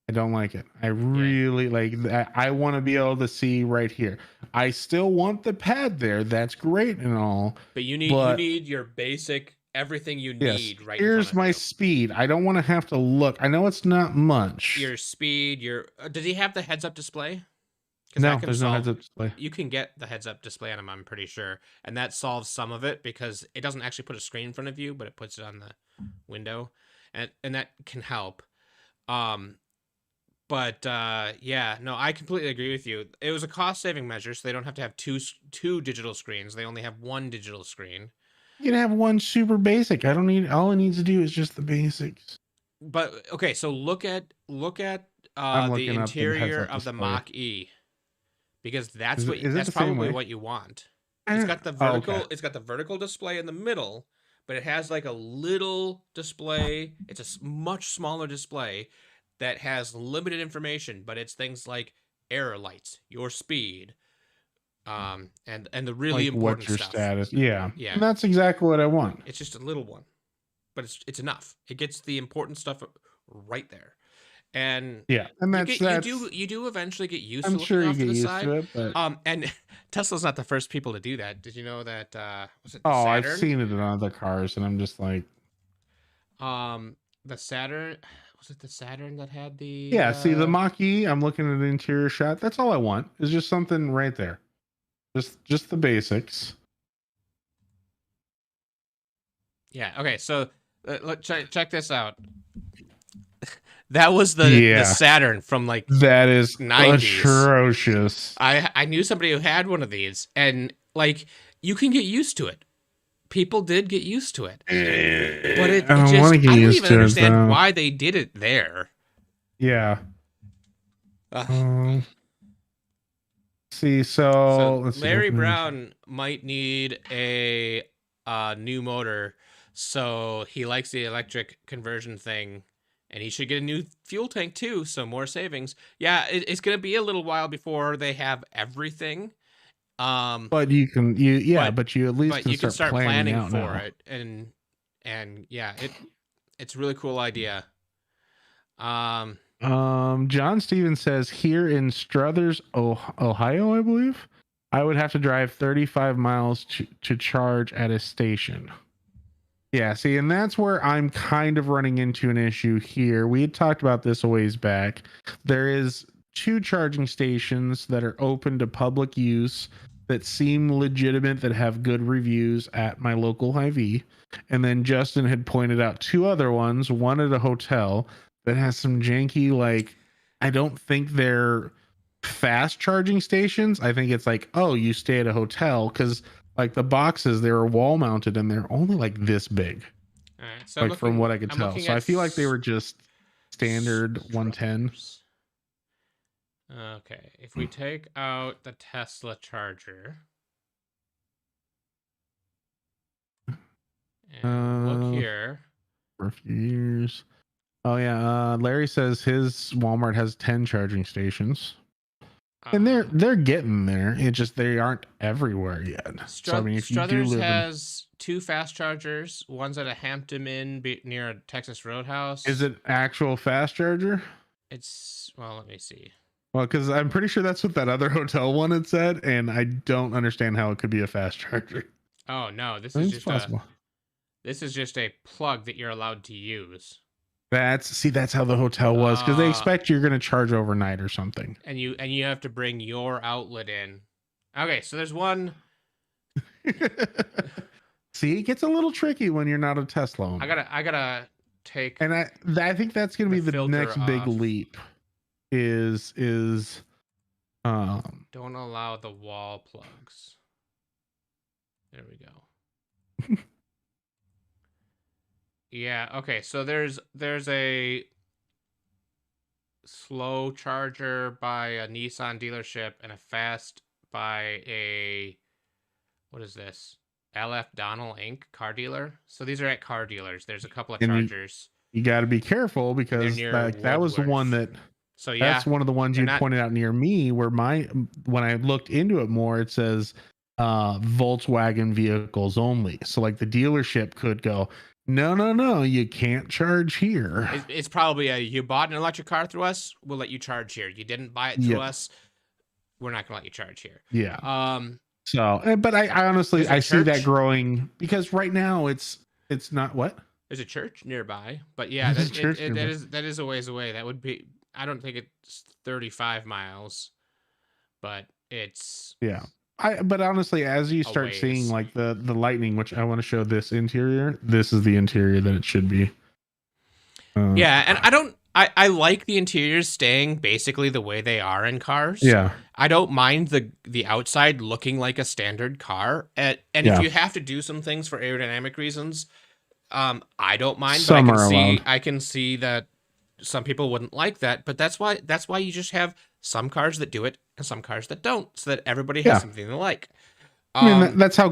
S1: I don't like it. I really like that. I want to be able to see right here. I still want the pad there. That's great and all.
S2: But you need your basic everything you need right
S1: here's
S2: in front of
S1: my
S2: you.
S1: speed. I don't want to have to look. I know it's not much.
S2: Your speed, does he have the heads-up display?
S1: No, there's no heads-up display.
S2: You can get the heads-up display on them, I'm pretty sure. And that solves some of it because it doesn't actually put a screen in front of you, but it puts it on the window. And that can help. But yeah, no, I completely agree with you. It was a cost-saving measure, so they don't have to have two digital screens. They only have one digital screen.
S1: You can have one super basic. I don't need. All it needs to do is just the basics.
S2: But okay, so look at the interior of the Mach-E, because that's probably what you want. It's got the vertical. It's got the vertical display in the middle, but it has like a little display. It's a much smaller display that has limited information, but it's things like error lights, your speed, and the really
S1: like
S2: important
S1: what's your
S2: stuff.
S1: Status. Yeah.
S2: Yeah.
S1: And that's exactly what I want.
S2: It's just a little one, but it's enough. It gets the important stuff right there. And
S1: yeah, and
S2: you do eventually get used to looking off to the side.
S1: To it, but...
S2: and Tesla's not the first people to do that. Did you know that? Was it the
S1: Saturn?
S2: Saturn?
S1: I've seen it in other cars, and I'm just like,
S2: the Saturn. Was it the Saturn that had the?
S1: Yeah, see the Mach-E. I'm looking at the interior shot. That's all I want. Is just something right there, just the basics.
S2: Yeah. Okay. So check this out. That was the Saturn from like
S1: that is
S2: 90s.
S1: Atrocious.
S2: I knew somebody who had one of these, and like you can get used to it. People did get used to it, but I don't even understand why they did it there.
S1: Yeah. See, so
S2: Larry Brown might need a new motor, so he likes the electric conversion thing, and he should get a new fuel tank too, so more savings. Yeah, it's gonna be a little while before they have everything.
S1: But you but you at least
S2: but you can start planning
S1: out
S2: for
S1: now.
S2: it, and yeah, it's a really cool idea.
S1: John Stevens says here in Struthers, Ohio, I believe, I would have to drive 35 miles to charge at a station. Yeah, see, and that's where I'm kind of running into an issue here. We had talked about this a ways back. There is 2 charging stations that are open to public use that seem legitimate, that have good reviews at my local Hy-Vee. And then Justin had pointed out 2 other ones, one at a hotel that has some janky, like, I don't think they're fast charging stations. I think it's like, oh, you stay at a hotel, because like the boxes, they were wall mounted and they're only like this big.
S2: All right, so
S1: like from what I could tell. So I feel like they were just standard 110.
S2: Okay, if we take out the Tesla charger and look here
S1: for a few years. Oh yeah, Larry says his Walmart has 10 charging stations. And they're getting there. It just they aren't everywhere yet. So I mean, if
S2: Struthers has 2 fast chargers. One's at a Hampton Inn near a Texas Roadhouse.
S1: Is it actual fast charger?
S2: It's, well, let me see.
S1: Well, because I'm pretty sure that's what that other hotel one had said, and I don't understand how it could be a fast charger.
S2: Oh no, this is just a plug that you're allowed to use.
S1: That's how the hotel was, because they expect you're going to charge overnight or something.
S2: And you have to bring your outlet in. Okay, so there's one.
S1: See, it gets a little tricky when you're not a Tesla owner.
S2: I gotta take.
S1: And I think that's going to be the next big leap. Is
S2: don't allow the wall plugs. There we go. Yeah, okay, so there's a slow charger by a Nissan dealership and a fast by a, what is this? LF Donnell Inc. car dealer. So these are at car dealers. There's a couple of chargers.
S1: You got to be careful, because that was the one that,
S2: so yeah,
S1: that's one of the ones you pointed out near me, where when I looked into it more, it says Volkswagen vehicles only. So like the dealership could go, no, you can't charge here.
S2: It's probably you bought an electric car through us, we'll let you charge here. You didn't buy it through us, we're not gonna let you charge here.
S1: Yeah. So, but I honestly I see that growing, because right now it's not what?
S2: There's a church nearby, but yeah, that is a ways away. That would be, I don't think it's 35 miles, but it's
S1: but honestly, as you start seeing like the Lightning, which I want to show this interior, this is the interior that it should be.
S2: Yeah, and I like the interiors staying basically the way they are in cars.
S1: Yeah.
S2: I don't mind the outside looking like a standard car. And if you have to do some things for aerodynamic reasons, I don't mind, but I can see that some people wouldn't like that, but that's why you just have some cars that do it and some cars that don't, so that everybody has something to like.
S1: I mean, that's how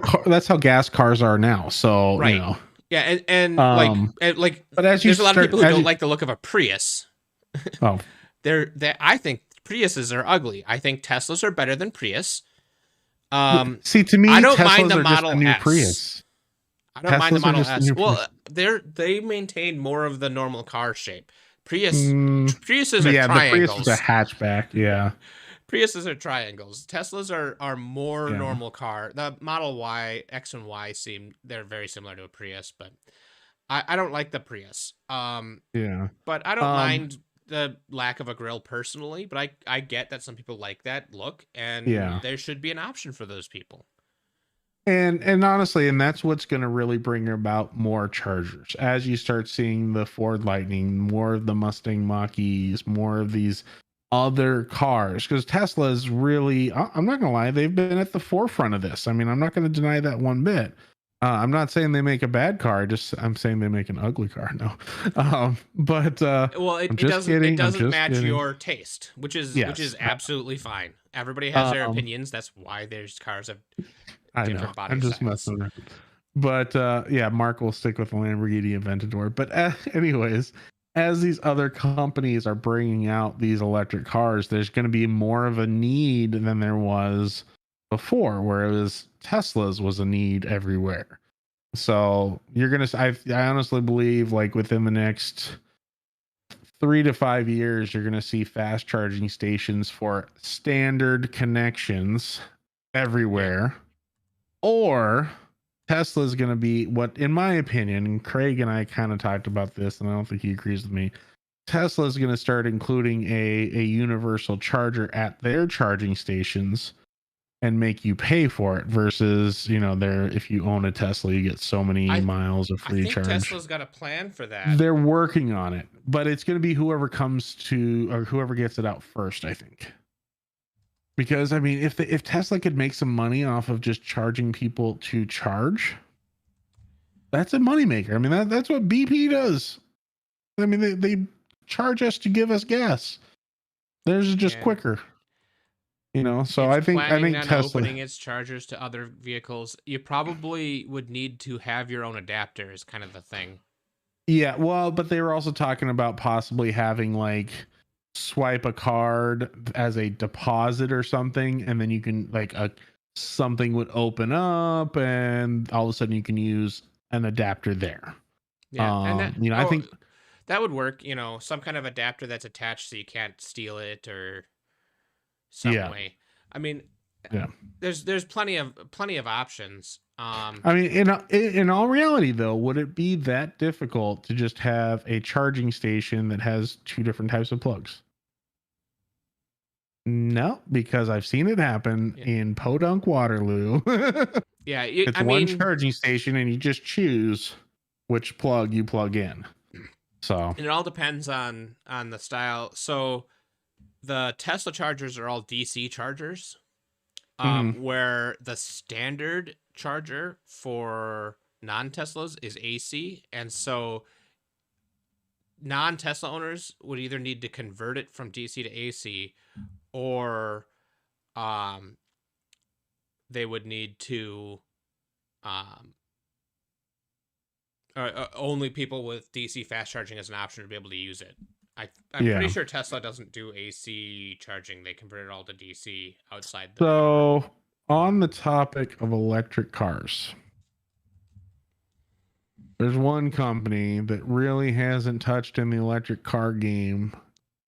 S1: gas cars are now. So
S2: right.
S1: You know.
S2: Yeah, and like, but there's a lot of people who don't like the look of a Prius.
S1: Oh,
S2: I think Priuses are ugly. I think Teslas are better than Prius.
S1: See, to me,
S2: I don't
S1: Teslas
S2: mind the
S1: are
S2: Model
S1: just a new
S2: S.
S1: Prius.
S2: I don't mind the Model S. Well, they maintain more of the normal car shape. Priuses are triangles.
S1: The Prius is a hatchback. Yeah.
S2: Priuses are triangles. Teslas are more normal car. The Model Y, X and Y they're very similar to a Prius, but I don't like the Prius. But I don't mind the lack of a grill personally, but I get that some people like that look, and there should be an option for those people.
S1: And honestly, and that's what's going to really bring about more chargers as you start seeing the Ford Lightning, more of the Mustang Mach-E's, more of these other cars, because Tesla is really, I'm not gonna lie, they've been at the forefront of this. I mean, I'm not going to deny that one bit. I'm not saying they make a bad car, I'm saying they make an ugly car. No. But
S2: well, it doesn't match your taste, which is absolutely fine. Everybody has their opinions. That's why there's cars of different body sizes.
S1: I'm just messing around. But yeah, Mark will stick with the Lamborghini Aventador. But anyways, as these other companies are bringing out these electric cars, there's going to be more of a need than there was before, where it was Tesla's was a need everywhere. So you're gonna, I honestly believe, like within the next 3 to 5 years, you're gonna see fast charging stations for standard connections everywhere, or Tesla's going to be what, in my opinion, and Craig and I kind of talked about this, and I don't think he agrees with me. Tesla's going to start including a universal charger at their charging stations and make you pay for it versus, if you own a Tesla, you get so many miles of free charge.
S2: Tesla's got a plan for that.
S1: They're working on it, but it's going to be whoever comes to, or whoever gets it out first, I think. Because I mean, if Tesla could make some money off of just charging people to charge, that's a moneymaker. I mean, that's what BP does. I mean, they charge us to give us gas. Theirs is just quicker. So it's I think Tesla
S2: opening its chargers to other vehicles. You probably would need to have your own adapter, is kind of the thing.
S1: Yeah, well, but they were also talking about possibly having like swipe a card as a deposit or something, and then you can something would open up and all of a sudden you can use an adapter there.
S2: And that,
S1: I think
S2: that would work, some kind of adapter that's attached so you can't steal it or some way. I mean, there's plenty of options.
S1: I mean, in all reality though, would it be that difficult to just have a charging station that has two different types of plugs? No, because I've seen it happen in Podunk, Waterloo. It's one charging station and you just choose which plug you plug in. So
S2: and it all depends on the style. So the Tesla chargers are all DC chargers, where the standard charger for non-Teslas is AC, and so non-Tesla owners would either need to convert it from DC to AC, or they would need to only people with DC fast charging as an option to be able to use it. I'm pretty sure Tesla doesn't do AC charging. They convert it all to DC outside.
S1: So on the topic of electric cars, there's one company that really hasn't touched in the electric car game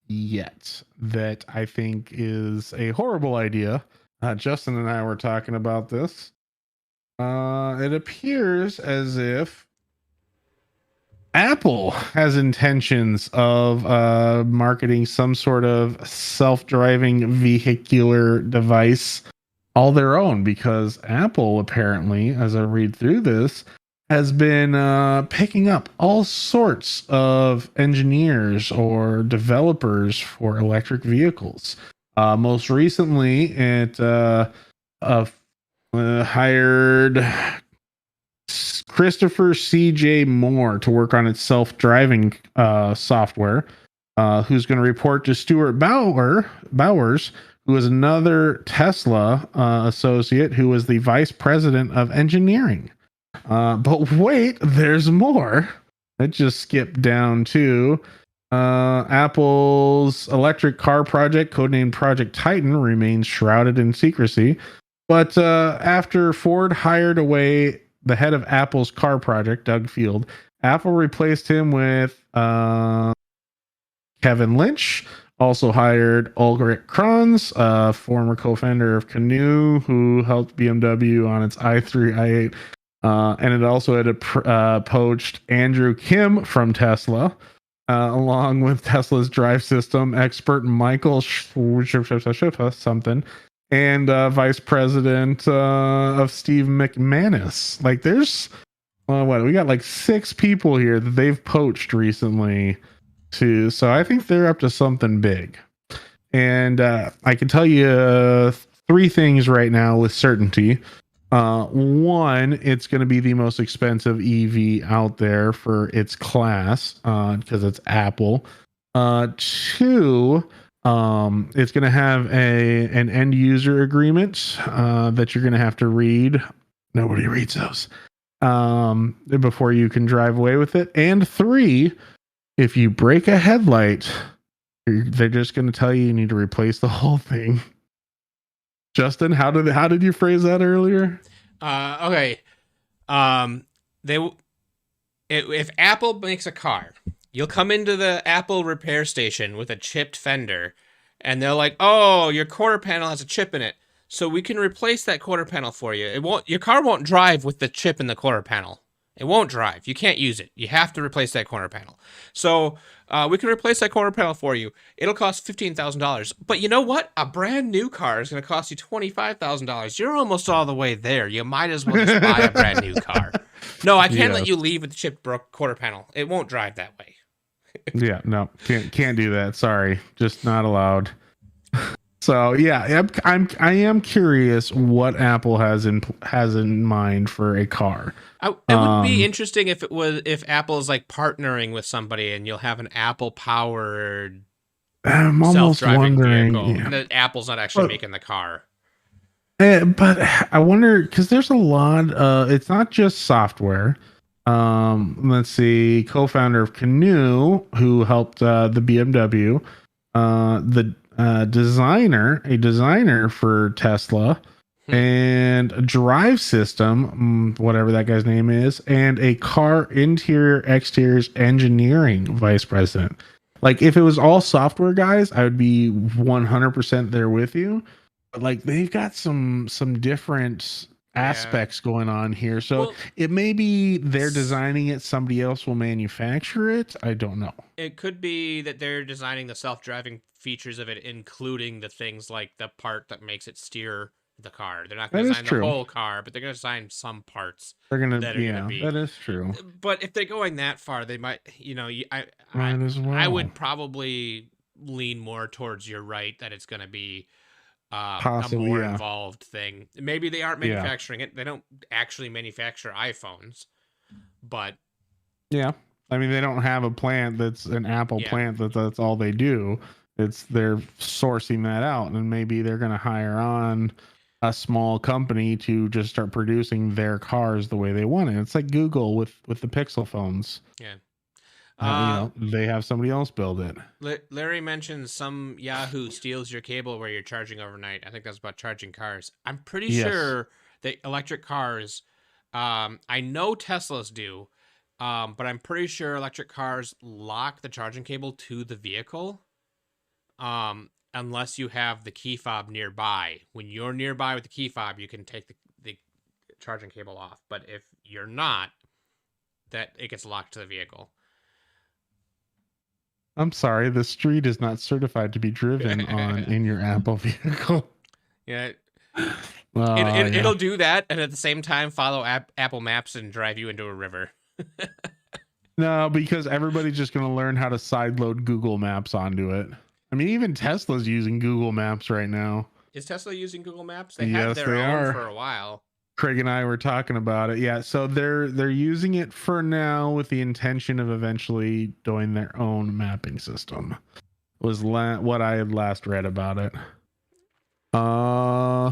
S1: yet that I think is a horrible idea. Justin and I were talking about this. It appears as if Apple has intentions of marketing some sort of self-driving vehicular device all their own, because Apple apparently, as I read through this, has been picking up all sorts of engineers or developers for electric vehicles. Most recently, it hired Christopher C.J. Moore to work on its self-driving software, who's going to report to Stuart Bowers, who is another Tesla associate who was the vice president of engineering. But wait, there's more. It just skipped down to Apple's electric car project, codenamed Project Titan, remains shrouded in secrecy. But after Ford hired away the head of Apple's car project, Doug Field, Apple replaced him with Kevin Lynch. Also hired Ulrich Kranz, former co-founder of Canoo, who helped BMW on its i3, i8. And it also had poached Andrew Kim from Tesla, along with Tesla's drive system expert Michael something, and vice president of Steve McManus. Like, there's we got like 6 people here that they've poached recently too. So I think they're up to something big. And I can tell you 3 things right now with certainty. One, it's going to be the most expensive EV out there for its class, because it's Apple. 2, it's going to have an end user agreement that you're going to have to read. Nobody reads those. before you can drive away with it. And 3, if you break a headlight, they're just going to tell you need to replace the whole thing. Justin, how did you phrase that earlier?
S2: Okay. If Apple makes a car, you'll come into the Apple repair station with a chipped fender, and they're like, "Oh, your quarter panel has a chip in it, so we can replace that quarter panel for you. Your car won't drive with the chip in the quarter panel. It won't drive. You can't use it. You have to replace that quarter panel. So we can replace that quarter panel for you. It'll cost $15,000. But you know what? A brand new car is going to cost you $25,000. You're almost all the way there. You might as well just buy a brand new car. No, I can't let you leave with the chipped quarter panel. It won't drive that way."
S1: Yeah, no, can't do that. Sorry, just not allowed. So yeah, I am curious what Apple has in mind for a car.
S2: It would be interesting if Apple's like partnering with somebody and you'll have an Apple powered
S1: I'm almost
S2: self-driving
S1: wondering
S2: vehicle, and that Apple's not actually making the car.
S1: But I wonder, because there's a lot. It's not just software. Let's see. Co-founder of Canoe, who helped the BMW, the a designer for Tesla, and a drive system, whatever that guy's name is, and a car interior exteriors engineering vice president. Like, if it was all software guys, I would be 100% there with you. But like, they've got some different aspects going on here. So it may be they're designing it, somebody else will manufacture it. I don't know.
S2: It could be that they're designing the self-driving features of it, including the things like the part that makes it steer the car. They're not going to design the whole car, but they're going to design some parts.
S1: They're going to be. That is true.
S2: But if they're going that far, they might,
S1: I
S2: would probably lean more towards you're right that it's going to be
S1: possibly,
S2: a more involved thing. Maybe they aren't manufacturing it. They don't actually manufacture iPhones, but
S1: yeah, I mean, they don't have a plant that's an Apple plant that's all they do. They're sourcing that out, and maybe they're going to hire on a small company to just start producing their cars the way they want it. It's like Google with the Pixel phones.
S2: Yeah.
S1: They have somebody else build it.
S2: Larry mentioned some Yahoo steals your cable where you're charging overnight. I think that's about charging cars. I'm pretty sure that electric cars, I know Teslas do, but I'm pretty sure electric cars lock the charging cable to the vehicle, unless you have the key fob nearby. When you're nearby with the key fob, you can take the charging cable off. But if you're not, that it gets locked to the vehicle.
S1: I'm sorry, the street is not certified to be driven on in your Apple vehicle.
S2: Yeah. It'll do that, and at the same time follow Apple Maps and drive you into a river.
S1: No, because everybody's just going to learn how to sideload Google Maps onto it. I mean, even Tesla's using Google Maps right now.
S2: Is Tesla using Google Maps? They had their own for a while.
S1: Craig and I were talking about it. Yeah, so they're using it for now with the intention of eventually doing their own mapping system. Was what I had last read about it. I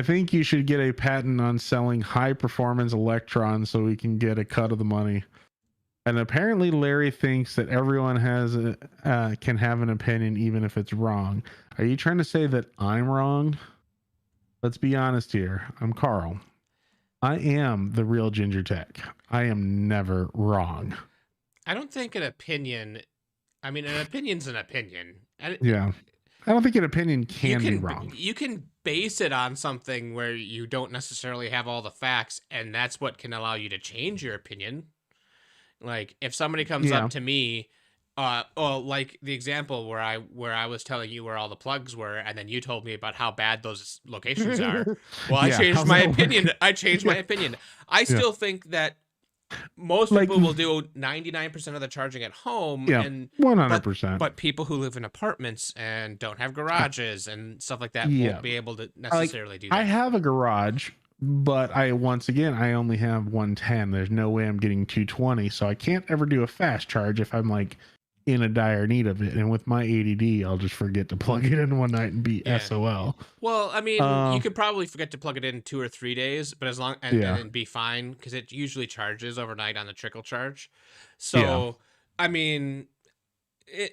S1: think you should get a patent on selling high performance electrons so we can get a cut of the money. And apparently Larry thinks that everyone can have an opinion even if it's wrong. Are you trying to say that I'm wrong? Let's be honest here. I'm Karl. I am the real Ginger Tech. I am never wrong.
S2: I don't think an opinion... I mean, an opinion's an opinion.
S1: Yeah. I don't think an opinion can be wrong.
S2: You can base it on something where you don't necessarily have all the facts, and that's what can allow you to change your opinion. Like, if somebody comes up to me, like the example where I was telling you where all the plugs were, and then you told me about how bad those locations are. Well, I changed my opinion. I changed my opinion. I still think that most people will do 99% of the charging at home.
S1: Yeah,
S2: and
S1: 100%.
S2: But people who live in apartments and don't have garages and stuff like that won't be able to necessarily do that.
S1: I have a garage, but I only have 110. There's no way I'm getting 220, so I can't ever do a fast charge if I'm like in a dire need of it. And with my ADD, I'll just forget to plug it in one night and be SOL.
S2: Well, I mean, you could probably forget to plug it in 2 or 3 days, but as long and be fine, because it usually charges overnight on the trickle charge. So, I mean,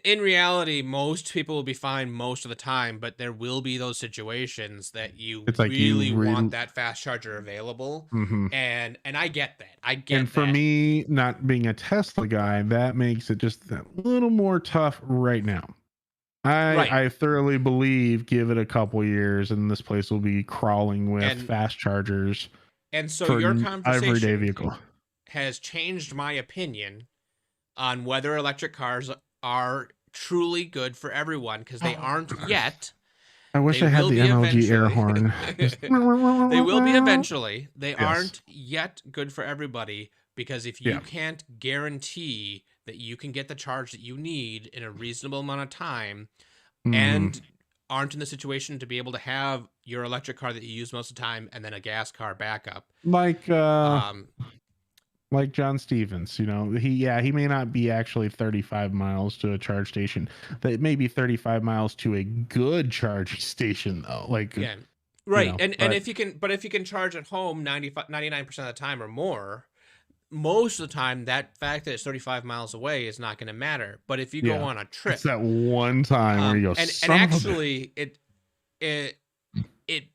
S2: in reality, most people will be fine most of the time, but there will be those situations that you really want that fast charger available. And I get that.
S1: And for me, not being a Tesla guy, that makes it just a little more tough right now. I thoroughly believe, give it a couple years and this place will be crawling with fast chargers.
S2: And so your conversation has changed my opinion on whether electric cars are truly good for everyone, because they aren't yet.
S1: I wish I had the MLG air horn.
S2: They will be eventually. They aren't yet good for everybody, because if you can't guarantee that you can get the charge that you need in a reasonable amount of time, and aren't in the situation to be able to have your electric car that you use most of the time and then a gas car backup,
S1: like John Stevens, you know, he may not be actually 35 miles to a charge station, but it may be 35 miles to a good charge station though. Like,
S2: right. You know, and if you can charge at home 99% of the time or more, most of the time, that fact that it's 35 miles away is not going to matter. But if you go on a trip,
S1: it's that one time where you go,
S2: and actually it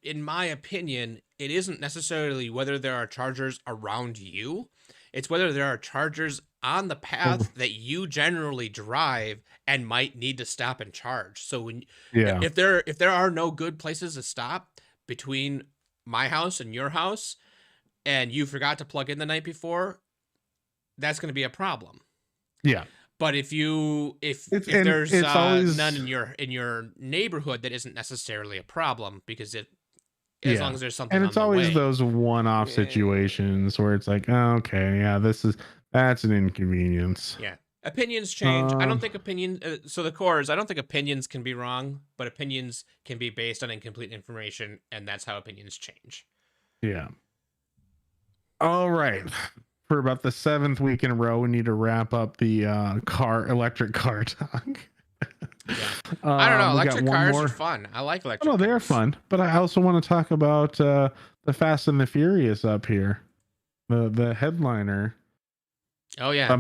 S2: in my opinion, it isn't necessarily whether there are chargers around you. It's whether there are chargers on the path that you generally drive and might need to stop and charge. So when if there are no good places to stop between my house and your house, and you forgot to plug in the night before, that's going to be a problem. Yeah. But if there's always none in your neighborhood, that isn't necessarily a problem, because as long as there's something.
S1: And it's always those one-off situations where it's like, oh, okay, that's an inconvenience.
S2: Yeah. Opinions change. I don't think so the cores, I don't think opinions can be wrong, but opinions can be based on incomplete information, and that's how opinions change.
S1: Yeah. All right. For about the 7th week in a row, we need to wrap up the electric car talk.
S2: I don't know. Electric cars are fun. I like electric cars.
S1: They are fun. But I also want to talk about the Fast and the Furious up here. The headliner.
S2: Oh, yeah.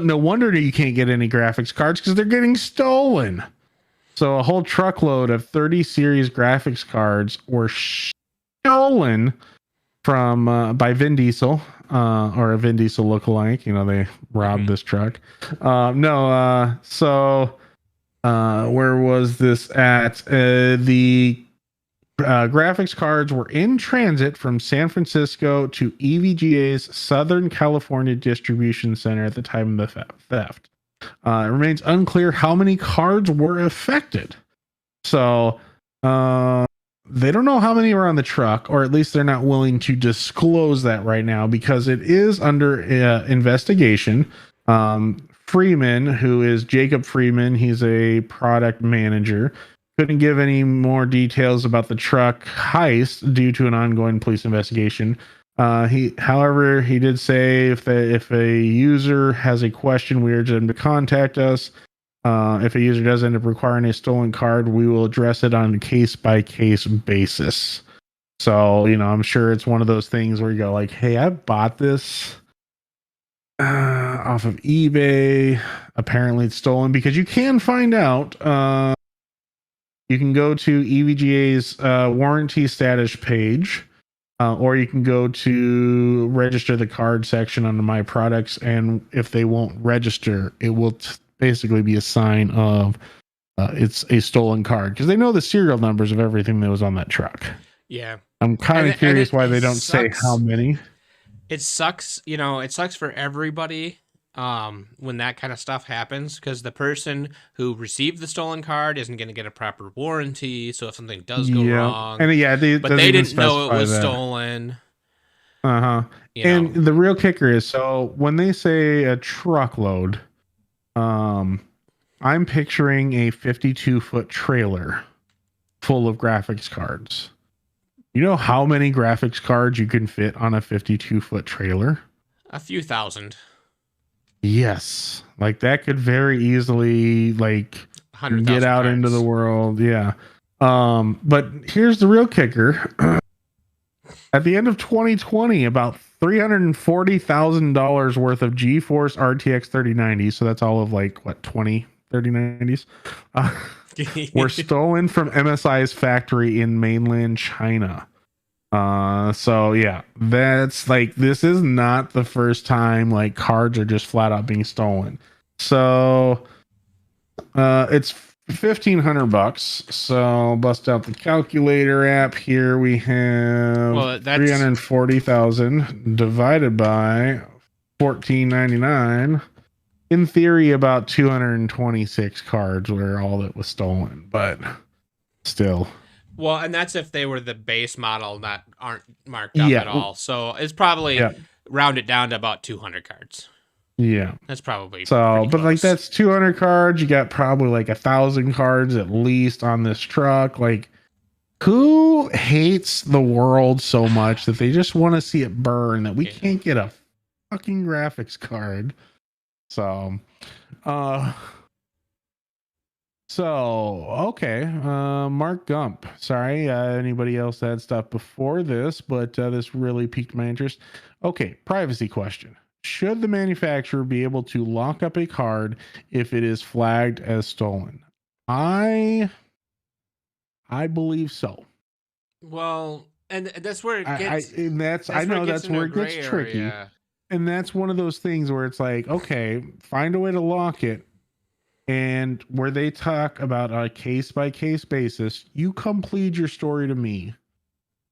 S1: No wonder you can't get any graphics cards, because they're getting stolen. So a whole truckload of 30 series graphics cards were stolen from by Vin Diesel, or a Vin Diesel lookalike. You know, they robbed this truck. So where was this at? The graphics cards were in transit from San Francisco to EVGA's Southern California distribution center at the time of the theft. It remains unclear how many cards were affected. So they don't know how many were on the truck, or at least they're not willing to disclose that right now, because it is under investigation. Freeman, who is Jacob Freeman, he's a product manager, couldn't give any more details about the truck heist due to an ongoing police investigation. However, he did say if a user has a question, we urge them to contact us. If a user does end up requiring a stolen card, we will address it on a case-by-case basis. So, you know, I'm sure it's one of those things where you go like, hey, I bought this off of eBay. Apparently it's stolen, because you can find out. You can go to EVGA's warranty status page, or you can go to register the card section under My Products, and if they won't register, it will basically be a sign of it's a stolen card, because they know the serial numbers of everything that was on that truck.
S2: Yeah.
S1: I'm kind of curious why they don't say how many.
S2: It sucks, you know, it sucks for everybody when that kind of stuff happens, because the person who received the stolen card isn't going to get a proper warranty. So if something does go wrong,
S1: and
S2: but they didn't know it was stolen.
S1: And the real kicker is, so when they say a truckload, I'm picturing a 52-foot trailer full of graphics cards. You know how many graphics cards you can fit on a 52-foot trailer?
S2: A few thousand.
S1: Yes, like that could very easily like get
S2: 100,000
S1: out into the
S2: cards.
S1: world. Yeah. But here's the real kicker. At the end of 2020, about $340,000 worth of GeForce RTX 3090, so that's all of like what 20 3090s, were stolen from MSI's factory in mainland China. So yeah, that's like, this is not the first time like cards are just flat out being stolen. So it's $1,500. So bust out the calculator app here. We have
S2: Well, that's
S1: 340,000 divided by 14.99. In theory, about 226 cards were all that was stolen, but still.
S2: well, and that's if they were the base model that aren't marked up
S1: Yeah.
S2: at all. So it's probably
S1: Yeah.
S2: round it down to about 200 cards.
S1: Yeah.
S2: That's probably
S1: So, but
S2: close.
S1: like that's 200 cards. You got probably like 1,000 cards at least on this truck. Like, who hates the world so much that they just want to see it burn, that we can't get a fucking graphics card? So, okay. Mark Gump. Sorry, anybody else had stuff before this, but this really piqued my interest. Okay, privacy question. Should the manufacturer be able to lock up a card if it is flagged as stolen? I believe so.
S2: Well, and that's where it gets.
S1: I know that's where it gets tricky. And that's one of those things where it's like, okay, find a way to lock it. And where they talk about a case by case basis, you come plead your story to me.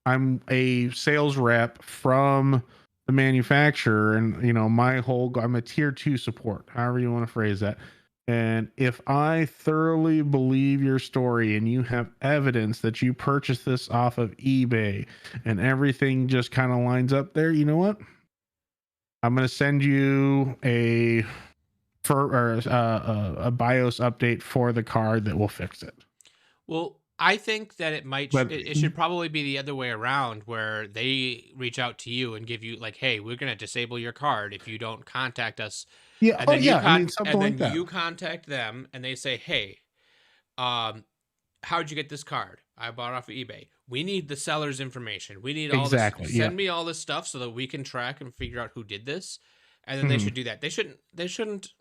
S1: I'm a sales rep from the manufacturer, and you know, I'm a tier 2 support, however you want to phrase that. And if I thoroughly believe your story and you have evidence that you purchased this off of eBay and everything just kind of lines up there, you know what? I'm going to send you a BIOS update for the card that will fix it.
S2: Well, I think that it should probably be the other way around, where they reach out to you and give you like, hey, we're going to disable your card if you don't contact us.
S1: Yeah.
S2: And then
S1: you
S2: contact them and they say, hey, how'd you get this card? I bought it off of eBay. We need the seller's information. We need all this. Send me all this stuff so that we can track and figure out who did this. And then they should do that. They shouldn't.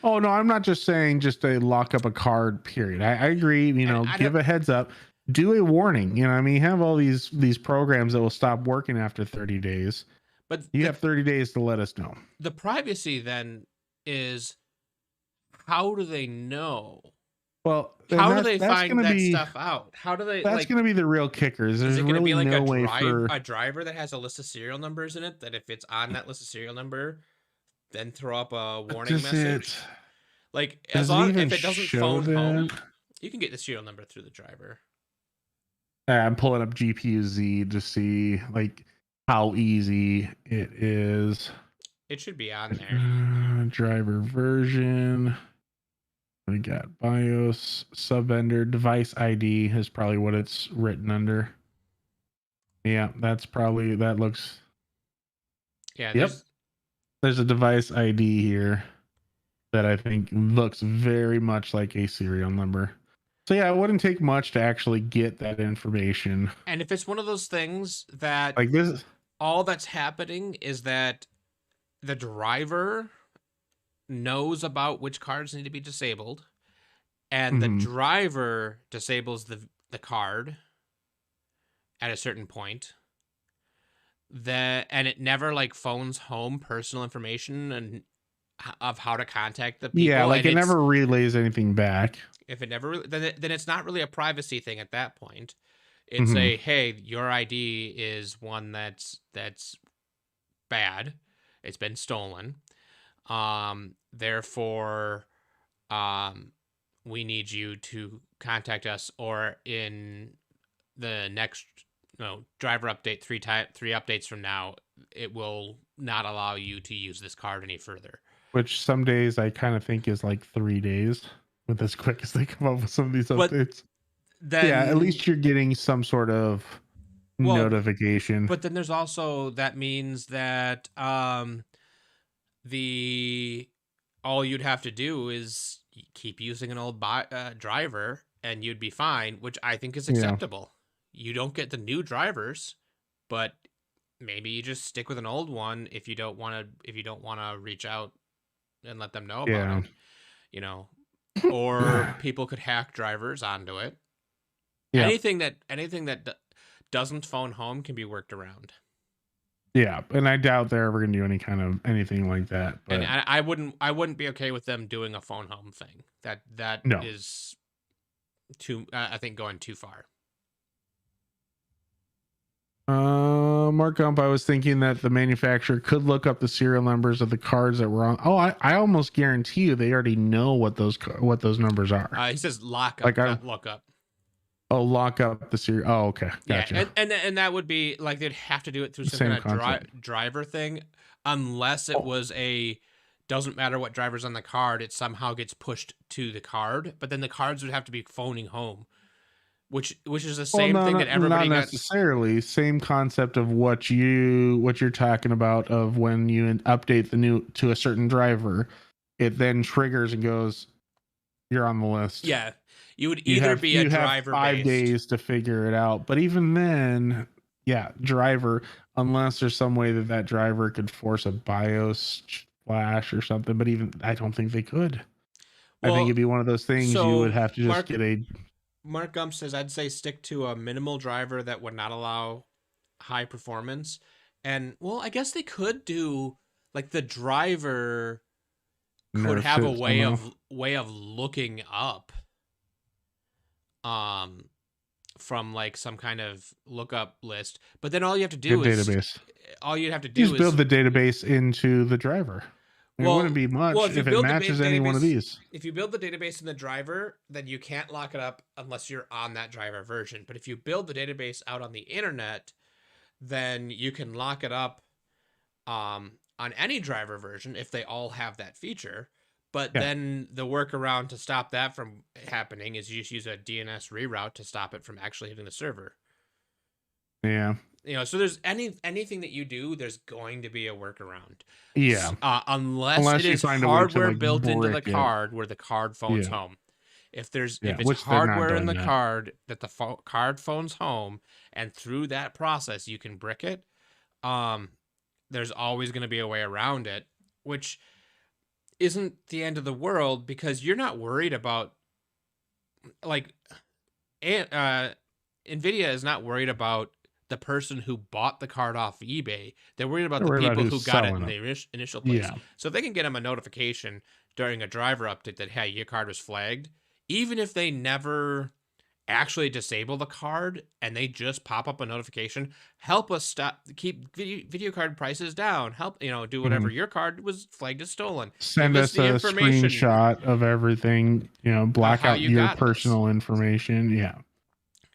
S1: Oh no, I'm not just saying just to lock up a card, period. I agree, you know, give a heads up, do a warning. You know, I mean, you have all these programs that will stop working after 30 days. But you have 30 days to let us know.
S2: The privacy then is, how do they know?
S1: Well,
S2: how do they find that stuff out? How do they?
S1: That's going to be the real kickers. There's really be like no way for
S2: a driver that has a list of serial numbers in it, that if it's on that list of serial number, then throw up a warning message. Like, as long if it doesn't phone home, you can get the serial number through the driver.
S1: I'm pulling up GPU-Z to see like how easy it is.
S2: It should be on there.
S1: Driver version. We got BIOS, subvendor, device ID is probably what it's written under. Yeah, that looks.
S2: Yeah.
S1: Yep. There's a device ID here that I think looks very much like a serial number. So yeah, it wouldn't take much to actually get that information.
S2: And if it's one of those things that
S1: like this,
S2: all that's happening is that the driver knows about which cards need to be disabled, and the driver disables the card at a certain point, and it never like phones home personal information and of how to contact the people.
S1: Yeah, like it never relays anything back.
S2: If it never, then it's not really a privacy thing at that point. It's a, hey, your ID is one that's bad. It's been stolen. Therefore, we need you to contact us, or in the next driver update, three updates from now, it will not allow you to use this card any further.
S1: Which some days I kind of think is like 3 days, with as quick as they come up with some of these updates. Then, yeah, at least you're getting some sort of notification.
S2: But then there's also, that means that the all you'd have to do is keep using an old driver and you'd be fine, which I think is acceptable. You don't get the new drivers, but maybe you just stick with an old one if you don't want to reach out and let them know about it, or people could hack drivers onto it. Anything that doesn't phone home can be worked around.
S1: Yeah, and I doubt they're ever going to do anything like that. But...
S2: And I wouldn't be okay with them doing a phone home thing. That is too, I think, going too far.
S1: Mark Gump, I was thinking that the manufacturer could look up the serial numbers of the cards that were on. Oh, I almost guarantee you they already know what those numbers are.
S2: He says lock up, not look up.
S1: Oh, lock up the serial. Oh, okay, gotcha.
S2: Yeah, and that would be like they'd have to do it through some kind of driver thing, unless it was doesn't matter what driver's on the card, it somehow gets pushed to the card, but then the cards would have to be phoning home. Which is the same thing that everybody
S1: not necessarily same concept of what you're talking about of when you update to a certain driver, it then triggers and goes, you're on the list.
S2: Yeah, you would either be a driver.
S1: You have 5 days to figure it out, but even then, driver, unless there's some way that driver could force a BIOS flash or something. But even I don't think they could. Well, I think it'd be one of those things you would have to just get a.
S2: Mark Gump says, I'd say stick to a minimal driver that would not allow high performance. And, well, I guess they could do, like, the driver could have a way of looking up from, like, some kind of lookup list. But then all you have to do is...
S1: database.
S2: All you'd have to do is...
S1: build the database into the driver. It wouldn't be much if it matches any one of these.
S2: If you build the database in the driver, then you can't lock it up unless you're on that driver version. But if you build the database out on the internet, then you can lock it up on any driver version if they all have that feature. But then the workaround to stop that from happening is you just use a DNS reroute to stop it from actually hitting the server.
S1: Yeah.
S2: So there's anything that you do, there's going to be a workaround.
S1: Yeah.
S2: Unless it is hardware built into the card where the card phones home. If it's hardware in the card that the card phones home, and through that process you can brick it, there's always going to be a way around it, which isn't the end of the world because you're not worried about NVIDIA is not worried about the person who bought the card off eBay. They're worried about the people who got it in the initial place. Yeah. So if they can get them a notification during a driver update that, hey, your card was flagged, even if they never actually disable the card and they just pop up a notification, help us keep video card prices down. Help, do whatever. Your card was flagged as stolen.
S1: Send us a screenshot of everything, black out your personal information. Yeah.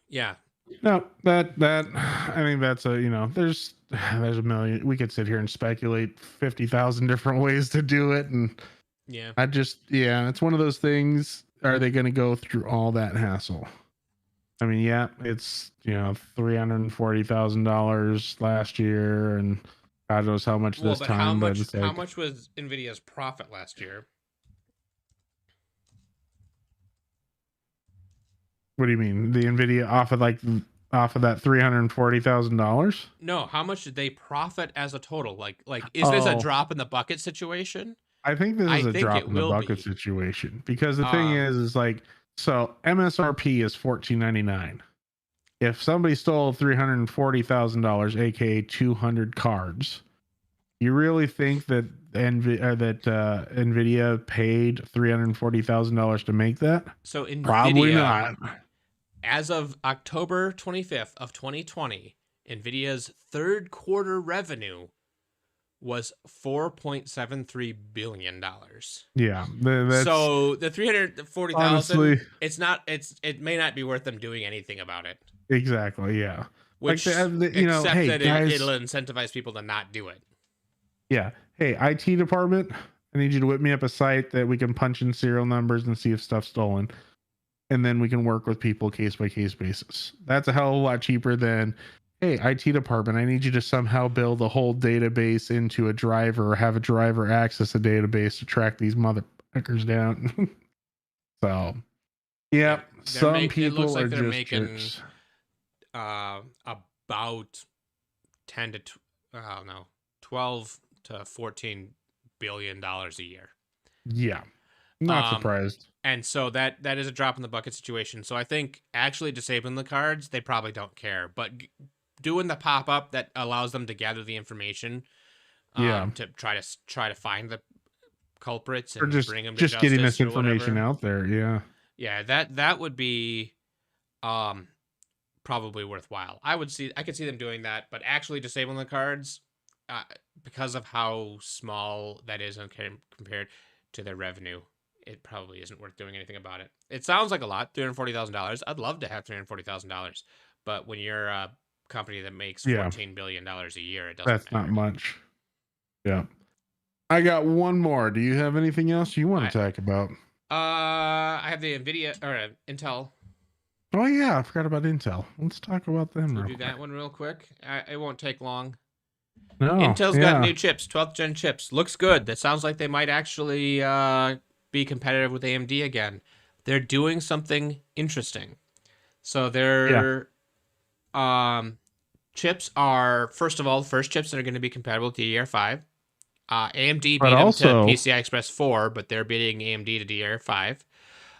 S2: Yeah.
S1: No, that I think that's there's a million. We could sit here and speculate 50,000 different ways to do it, and it's one of those things. Are they going to go through all that hassle? I mean, it's $340,000 last year, and God knows how much this time.
S2: How much was NVIDIA's profit last year?
S1: What do you mean? The NVIDIA off of that $340,000?
S2: No, how much did they profit as a total? Like is this a drop in the bucket situation?
S1: I think this is a drop in the bucket situation because the thing is so MSRP is $14.99. If somebody stole $340,000, aka 200 cards, you really think that NVIDIA paid $340,000 to make that?
S2: So NVIDIA,
S1: probably not.
S2: As of October 25th of 2020, NVIDIA's third quarter revenue was $4.73 billion.
S1: Yeah.
S2: So the 340,000, it may not be worth them doing anything about it.
S1: Exactly. Yeah.
S2: Except that it'll incentivize people to not do it.
S1: Yeah. Hey, IT department, I need you to whip me up a site that we can punch in serial numbers and see if stuff's stolen. And then we can work with people case by case basis. That's a hell of a lot cheaper than hey, IT department, I need you to somehow build a whole database into a driver or have a driver access a database to track these motherfuckers down. So, yeah, some
S2: it looks
S1: people
S2: like
S1: are
S2: they're
S1: just
S2: making
S1: jerks.
S2: about 10 to oh no 12 to 14 billion dollars a year.
S1: Yeah, not surprised.
S2: And so that is a drop in the bucket situation. So I think actually disabling the cards, they probably don't care, but doing the pop-up that allows them to gather the information to try to find the culprits and
S1: Or just
S2: bring them to
S1: just getting
S2: justice
S1: this
S2: or
S1: information
S2: whatever.
S1: out there.
S2: Yeah, that would be probably worthwhile. I could see them doing that, but actually disabling the cards because of how small that is compared to their revenue, it probably isn't worth doing anything about it. It sounds like a lot, $340,000. I'd love to have $340,000, but when you're a company that makes $14 billion a year, it doesn't
S1: That's
S2: matter.
S1: not much. Yeah. I got one more. Do you have anything else you want to talk about?
S2: I have the Nvidia or Intel.
S1: Oh yeah, I forgot about Intel. Let's talk about them.
S2: We'll do that one real quick. It won't take long.
S1: No,
S2: Intel's got new chips, 12th gen chips. Looks good. That sounds like they might actually be competitive with AMD again. They're doing something interesting. So their chips are, first of all, the first chips that are going to be compatible with DDR5. AMD beat them to PCI Express 4, but they're beating AMD to DDR5.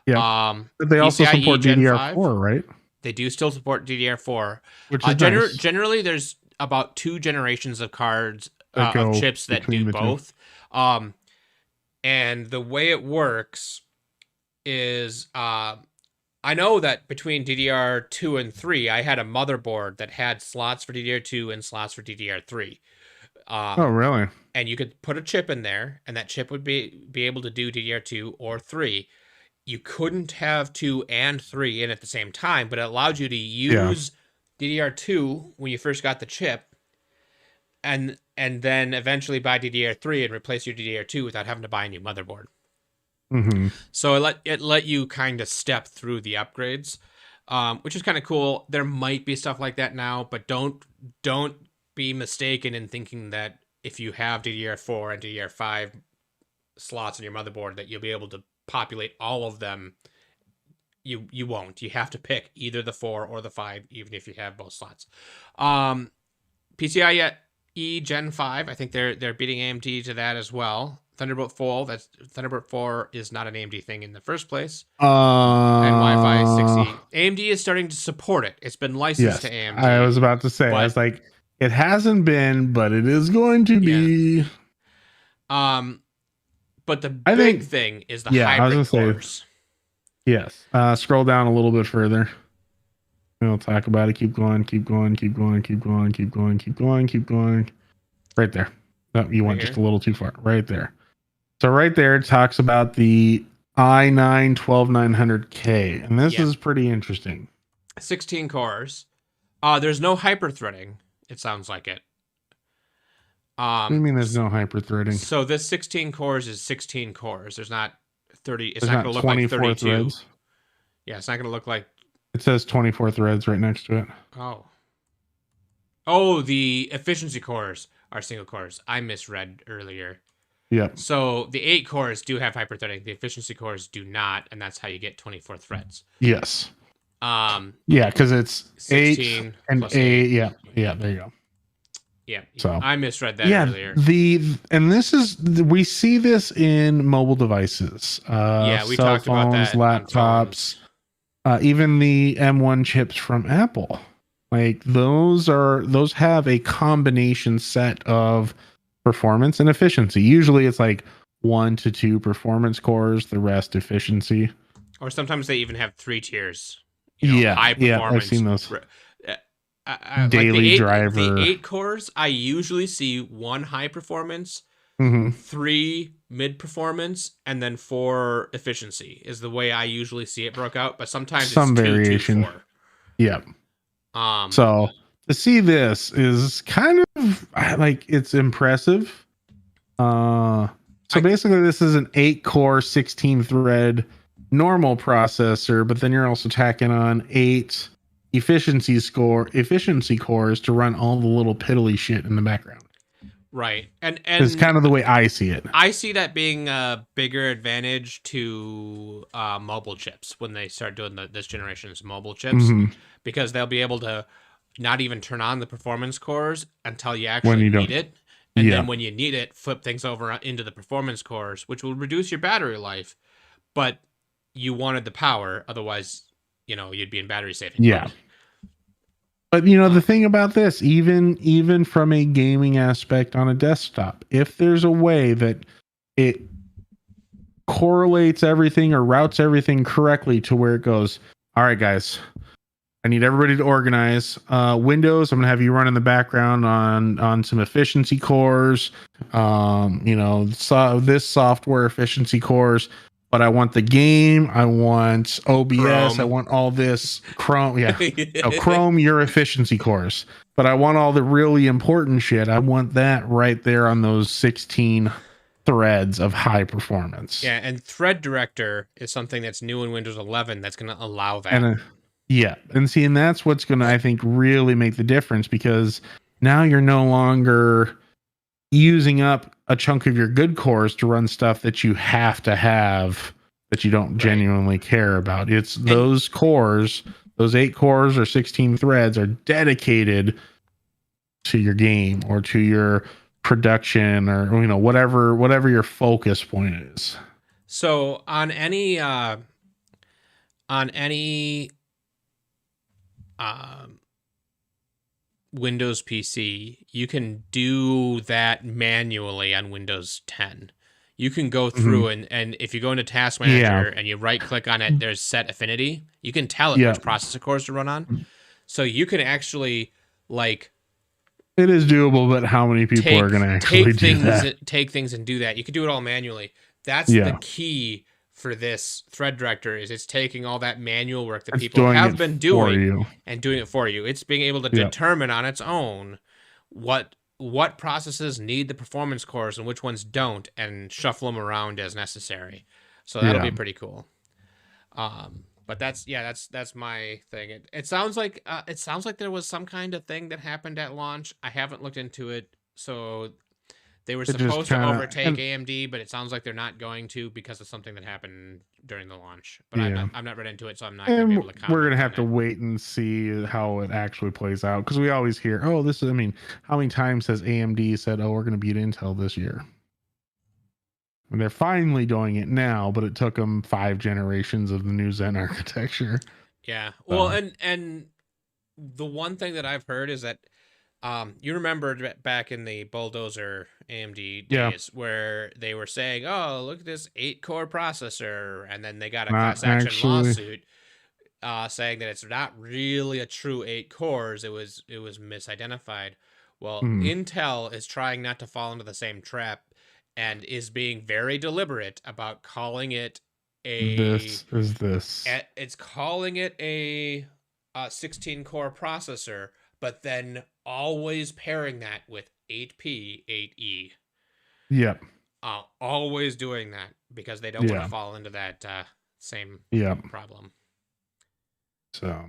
S1: Yeah. But they also support DDR4, right?
S2: They do still support DDR4.
S1: Which is nice.
S2: Generally, there's about 2 generations of cards of chips that do both. And the way it works is I know that between DDR2 and 3, I had a motherboard that had slots for DDR2 and slots for DDR3.
S1: Oh, really?
S2: And you could put a chip in there, and that chip would be able to do DDR2 or 3. You couldn't have 2 and 3 in at the same time, but it allowed you to use DDR2 when you first got the chip, and then eventually buy DDR3 and replace your DDR2 without having to buy a new motherboard.
S1: Mm-hmm.
S2: So it let you kind of step through the upgrades, which is kind of cool. There might be stuff like that now, but don't be mistaken in thinking that if you have DDR4 and DDR5 slots in your motherboard that you'll be able to populate all of them. You won't. You have to pick either the 4 or the 5, even if you have both slots. PCIe Gen 5, I think they're beating AMD to that as well. Thunderbolt 4 is not an AMD thing in the first place. And Wi-Fi 6E. AMD is starting to support it. It's been licensed to AMD.
S1: I was about to say, I was like, it hasn't been, but it is going to be.
S2: But the big thing is the hybrid cores.
S1: Yes. Scroll down a little bit further. We'll talk about it. Keep going. Right there. No, you went just a little too far. Right there. So right there it talks about the i9-12900K. And this is pretty interesting.
S2: 16 cores. There's no hyper-threading. It sounds like it.
S1: What do you mean there's no hyper-threading?
S2: So this 16 cores is 16 cores. There's not 30. It's not going to look like 32. Threads? Yeah, it's not going to look like.
S1: It says 24 threads right next to it.
S2: Oh, the efficiency cores are single cores. I misread earlier.
S1: Yeah.
S2: So the 8 cores do have hyper-threading. The efficiency cores do not, and that's how you get 24 threads.
S1: Yes.
S2: Yeah,
S1: because it's
S2: 16
S1: 8 and 8. Yeah, there you go.
S2: Yeah,
S1: so
S2: I misread that earlier.
S1: We see this in mobile devices.
S2: We talked about that.
S1: Laptops, even the M1 chips from Apple. Like those have a combination set of performance and efficiency. Usually it's like 1 to 2 performance cores, the rest efficiency.
S2: Or sometimes they even have 3 tiers.
S1: High performance. I've seen those. Daily driver.
S2: The 8 cores, I usually see 1 high performance, 3 mid performance, and then 4 efficiency is the way I usually see it broke out. But sometimes
S1: some
S2: it's
S1: variation.
S2: 2, 2, 4.
S1: Yeah. So to see this is kind of like it's impressive. Basically this is an 8-core, 16 thread normal processor, but then you're also tacking on 8 efficiency cores to run all the little piddly shit in the background.
S2: Right. And
S1: it's kind of the way I see it.
S2: I see that being a bigger advantage to mobile chips when they start doing this generation's mobile chips, because they'll be able to not even turn on the performance cores until you actually need it. And then when you need it, flip things over into the performance cores, which will reduce your battery life. But you wanted the power, otherwise, you'd be in battery saving mode.
S1: But the thing about this, even from a gaming aspect on a desktop, if there's a way that it correlates everything or routes everything correctly to where it goes, all right, guys, I need everybody to organize. Windows, I'm gonna have you run in the background on some efficiency cores, this software efficiency cores. But I want the game. I want OBS. Chrome. I want all this Chrome. Yeah. Chrome, your efficiency cores. But I want all the really important shit. I want that right there on those 16 threads of high performance.
S2: Yeah. And Thread Director is something that's new in Windows 11 that's going to allow that.
S1: And that's what's going to, I think, really make the difference, because now you're no longer using up a chunk of your good cores to run stuff that you have to have that you don't genuinely care about. It's those cores, those 8 cores or 16 threads are dedicated to your game or to your production or whatever your focus point is.
S2: So on any Windows PC, you can do that manually on Windows 10. You can go through and if you go into Task Manager and you right click on it, there's set affinity. You can tell it which processor cores to run on. So you can actually it
S1: is doable, but how many people are going to actually
S2: take things and do that? You can do it all manually. That's the key for this Thread Director, is it's taking all that manual work that people have been doing and doing it for you. It's being able to determine on its own what processes need the performance cores and which ones don't, and shuffle them around as necessary. So that'll be pretty cool. But that's my thing. It sounds like there was some kind of thing that happened at launch. I haven't looked into it, so they were supposed to overtake AMD, but it sounds like they're not going to because of something that happened during the launch. But I'm not read into it, so I'm not going to be able to comment.
S1: We're going to have to wait and see how it actually plays out, because we always hear, how many times has AMD said, we're going to beat Intel this year? And they're finally doing it now, but it took them 5 generations of the new Zen architecture.
S2: Yeah. Well, and the one thing that I've heard is that you remember back in the Bulldozer AMD days where they were saying, look at this 8-core processor, and then they got a class action lawsuit saying that it's not really a true 8 cores. It was misidentified. Well, Intel is trying not to fall into the same trap and is being very deliberate about calling it it's calling it a 16-core processor, but then always pairing that with 8P, 8E.
S1: Yep.
S2: Always doing that because they don't want to fall into that same problem. So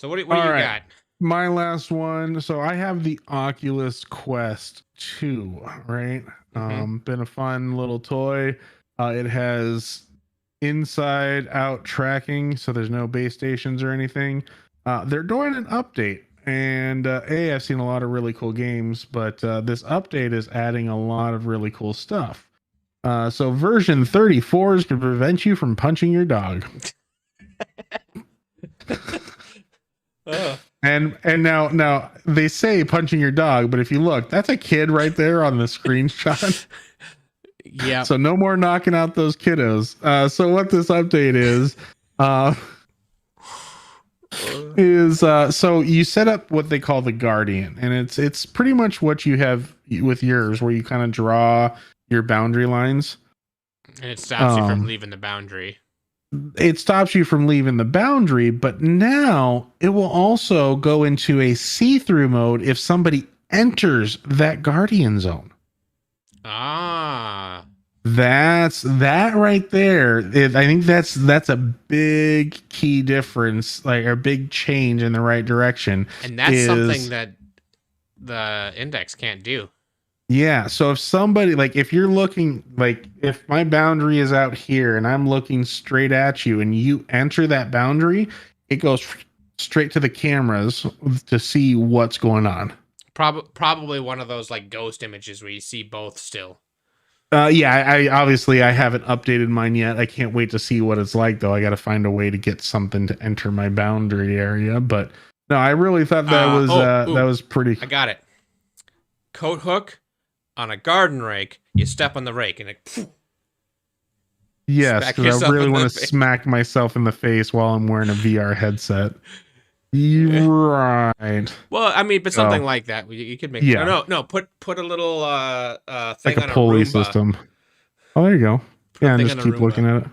S2: what do you got?
S1: My last one. So I have the Oculus Quest 2, right? Been a fun little toy. It has inside out tracking, so there's no base stations or anything. They're doing an update. And I've seen a lot of really cool games, but this update is adding a lot of really cool stuff. So version 34 is going to prevent you from punching your dog. And now they say punching your dog, but if you look, that's a kid right there on the screenshot.
S2: Yeah.
S1: So no more knocking out those kiddos. So what this update is so you set up what they call the Guardian, and it's pretty much what you have with yours, where you kind of draw your boundary lines,
S2: and it stops you from leaving the boundary.
S1: It stops you from leaving the boundary, but now it will also go into a see-through mode if somebody enters that Guardian zone. That right there. I think that's a big key difference, like a big change in the right direction.
S2: And that's something that the Index can't do.
S1: Yeah. So if somebody, like, if you're looking, like, if my boundary is out here and I'm looking straight at you and you enter that boundary, it goes straight to the cameras to see what's going on.
S2: Probably one of those like ghost images where you see both still.
S1: Yeah, I obviously I haven't updated mine yet. I can't wait to see what it's like, though. I got to find a way to get something to enter my boundary area. But no, I really thought that was pretty.
S2: I got it. Coat hook on a garden rake. You step on the rake and it. Phew,
S1: yes, because I really want to smack myself in the face while I'm wearing a VR headset. Right.
S2: Well, I mean, but something like that, you could make. Yeah. No. Put a little thing
S1: like a pulley system. Oh, there you go. Yeah, and just keep looking at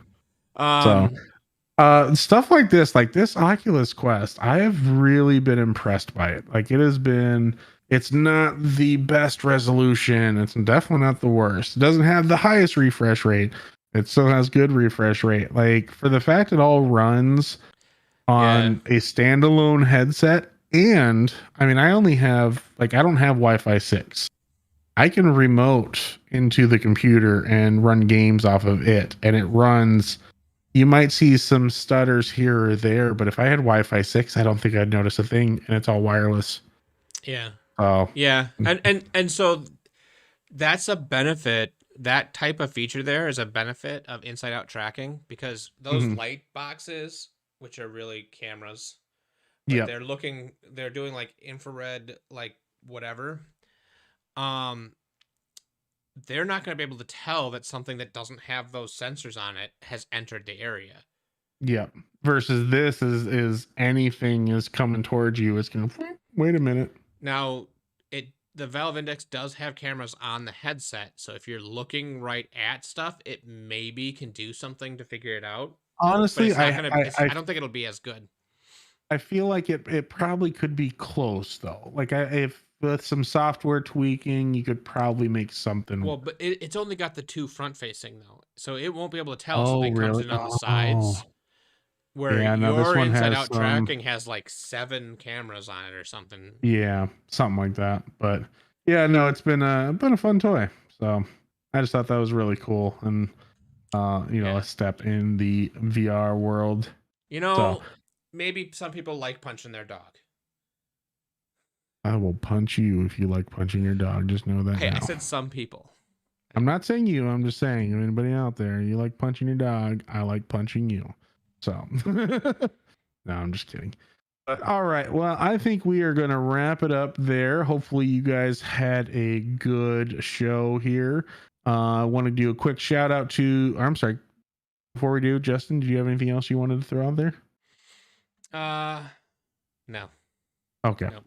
S1: it. Stuff like this Oculus Quest, I have really been impressed by it. Like, it has been. It's not the best resolution. It's definitely not the worst. It doesn't have the highest refresh rate. It still has good refresh rate. Like, for the fact it all runs on a standalone headset, and I mean, I don't have Wi-Fi 6. I can remote into the computer and run games off of it, and it runs. You might see some stutters here or there, but if I had Wi-Fi 6, I don't think I'd notice a thing, and it's all wireless.
S2: Yeah.
S1: Oh.
S2: Yeah. And so that's a benefit. That type of feature there is a benefit of inside out tracking, because those light boxes, which are really cameras, but they're doing like infrared, like whatever. They're not going to be able to tell that something that doesn't have those sensors on it has entered the area.
S1: Yeah. Versus this is anything is coming towards you, it's going to wait a minute.
S2: Now, the Valve Index does have cameras on the headset, so if you're looking right at stuff, it maybe can do something to figure it out.
S1: Honestly,
S2: I don't think it'll be as good.
S1: I feel like it probably could be close, though. Like, if with some software tweaking, you could probably make something.
S2: Well, but it's only got the two front facing, though, so it won't be able to tell something comes in on the sides. Where your inside out tracking has like 7 cameras on it or something.
S1: Yeah, something like that. But yeah, no, it's been a fun toy. So I just thought that was really cool, and a step in the VR world.
S2: Maybe some people like punching their dog.
S1: I will punch you if you like punching your dog. Just know that.
S2: Hey, I said some people.
S1: I'm not saying you. I'm just saying, anybody out there, you like punching your dog, I like punching you. So, no, I'm just kidding. But all right. Well, I think we are going to wrap it up there. Hopefully you guys had a good show here. I want to do a quick shout out to, I'm sorry, before we do, Justin, do you have anything else you wanted to throw out there?
S2: No.
S1: Okay. No.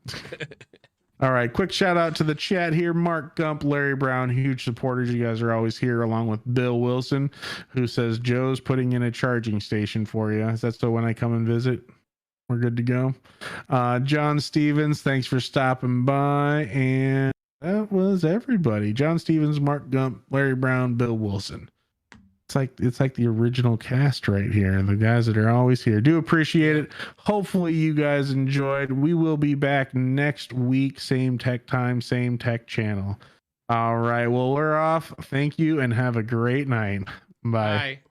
S1: All right, quick shout out to the chat here. Mark Gump, Larry Brown, huge supporters. You guys are always here, along with Bill Wilson, who says Joe's putting in a charging station for you. Is that so when I come and visit, we're good to go? John Stevens, thanks for stopping by. And that was everybody. John Stevens, Mark Gump, Larry Brown, Bill Wilson. It's like the original cast right here. The guys that are always here. Do appreciate it. Hopefully you guys enjoyed. We will be back next week. Same tech time, same tech channel. All right. Well, we're off. Thank you and have a great night. Bye.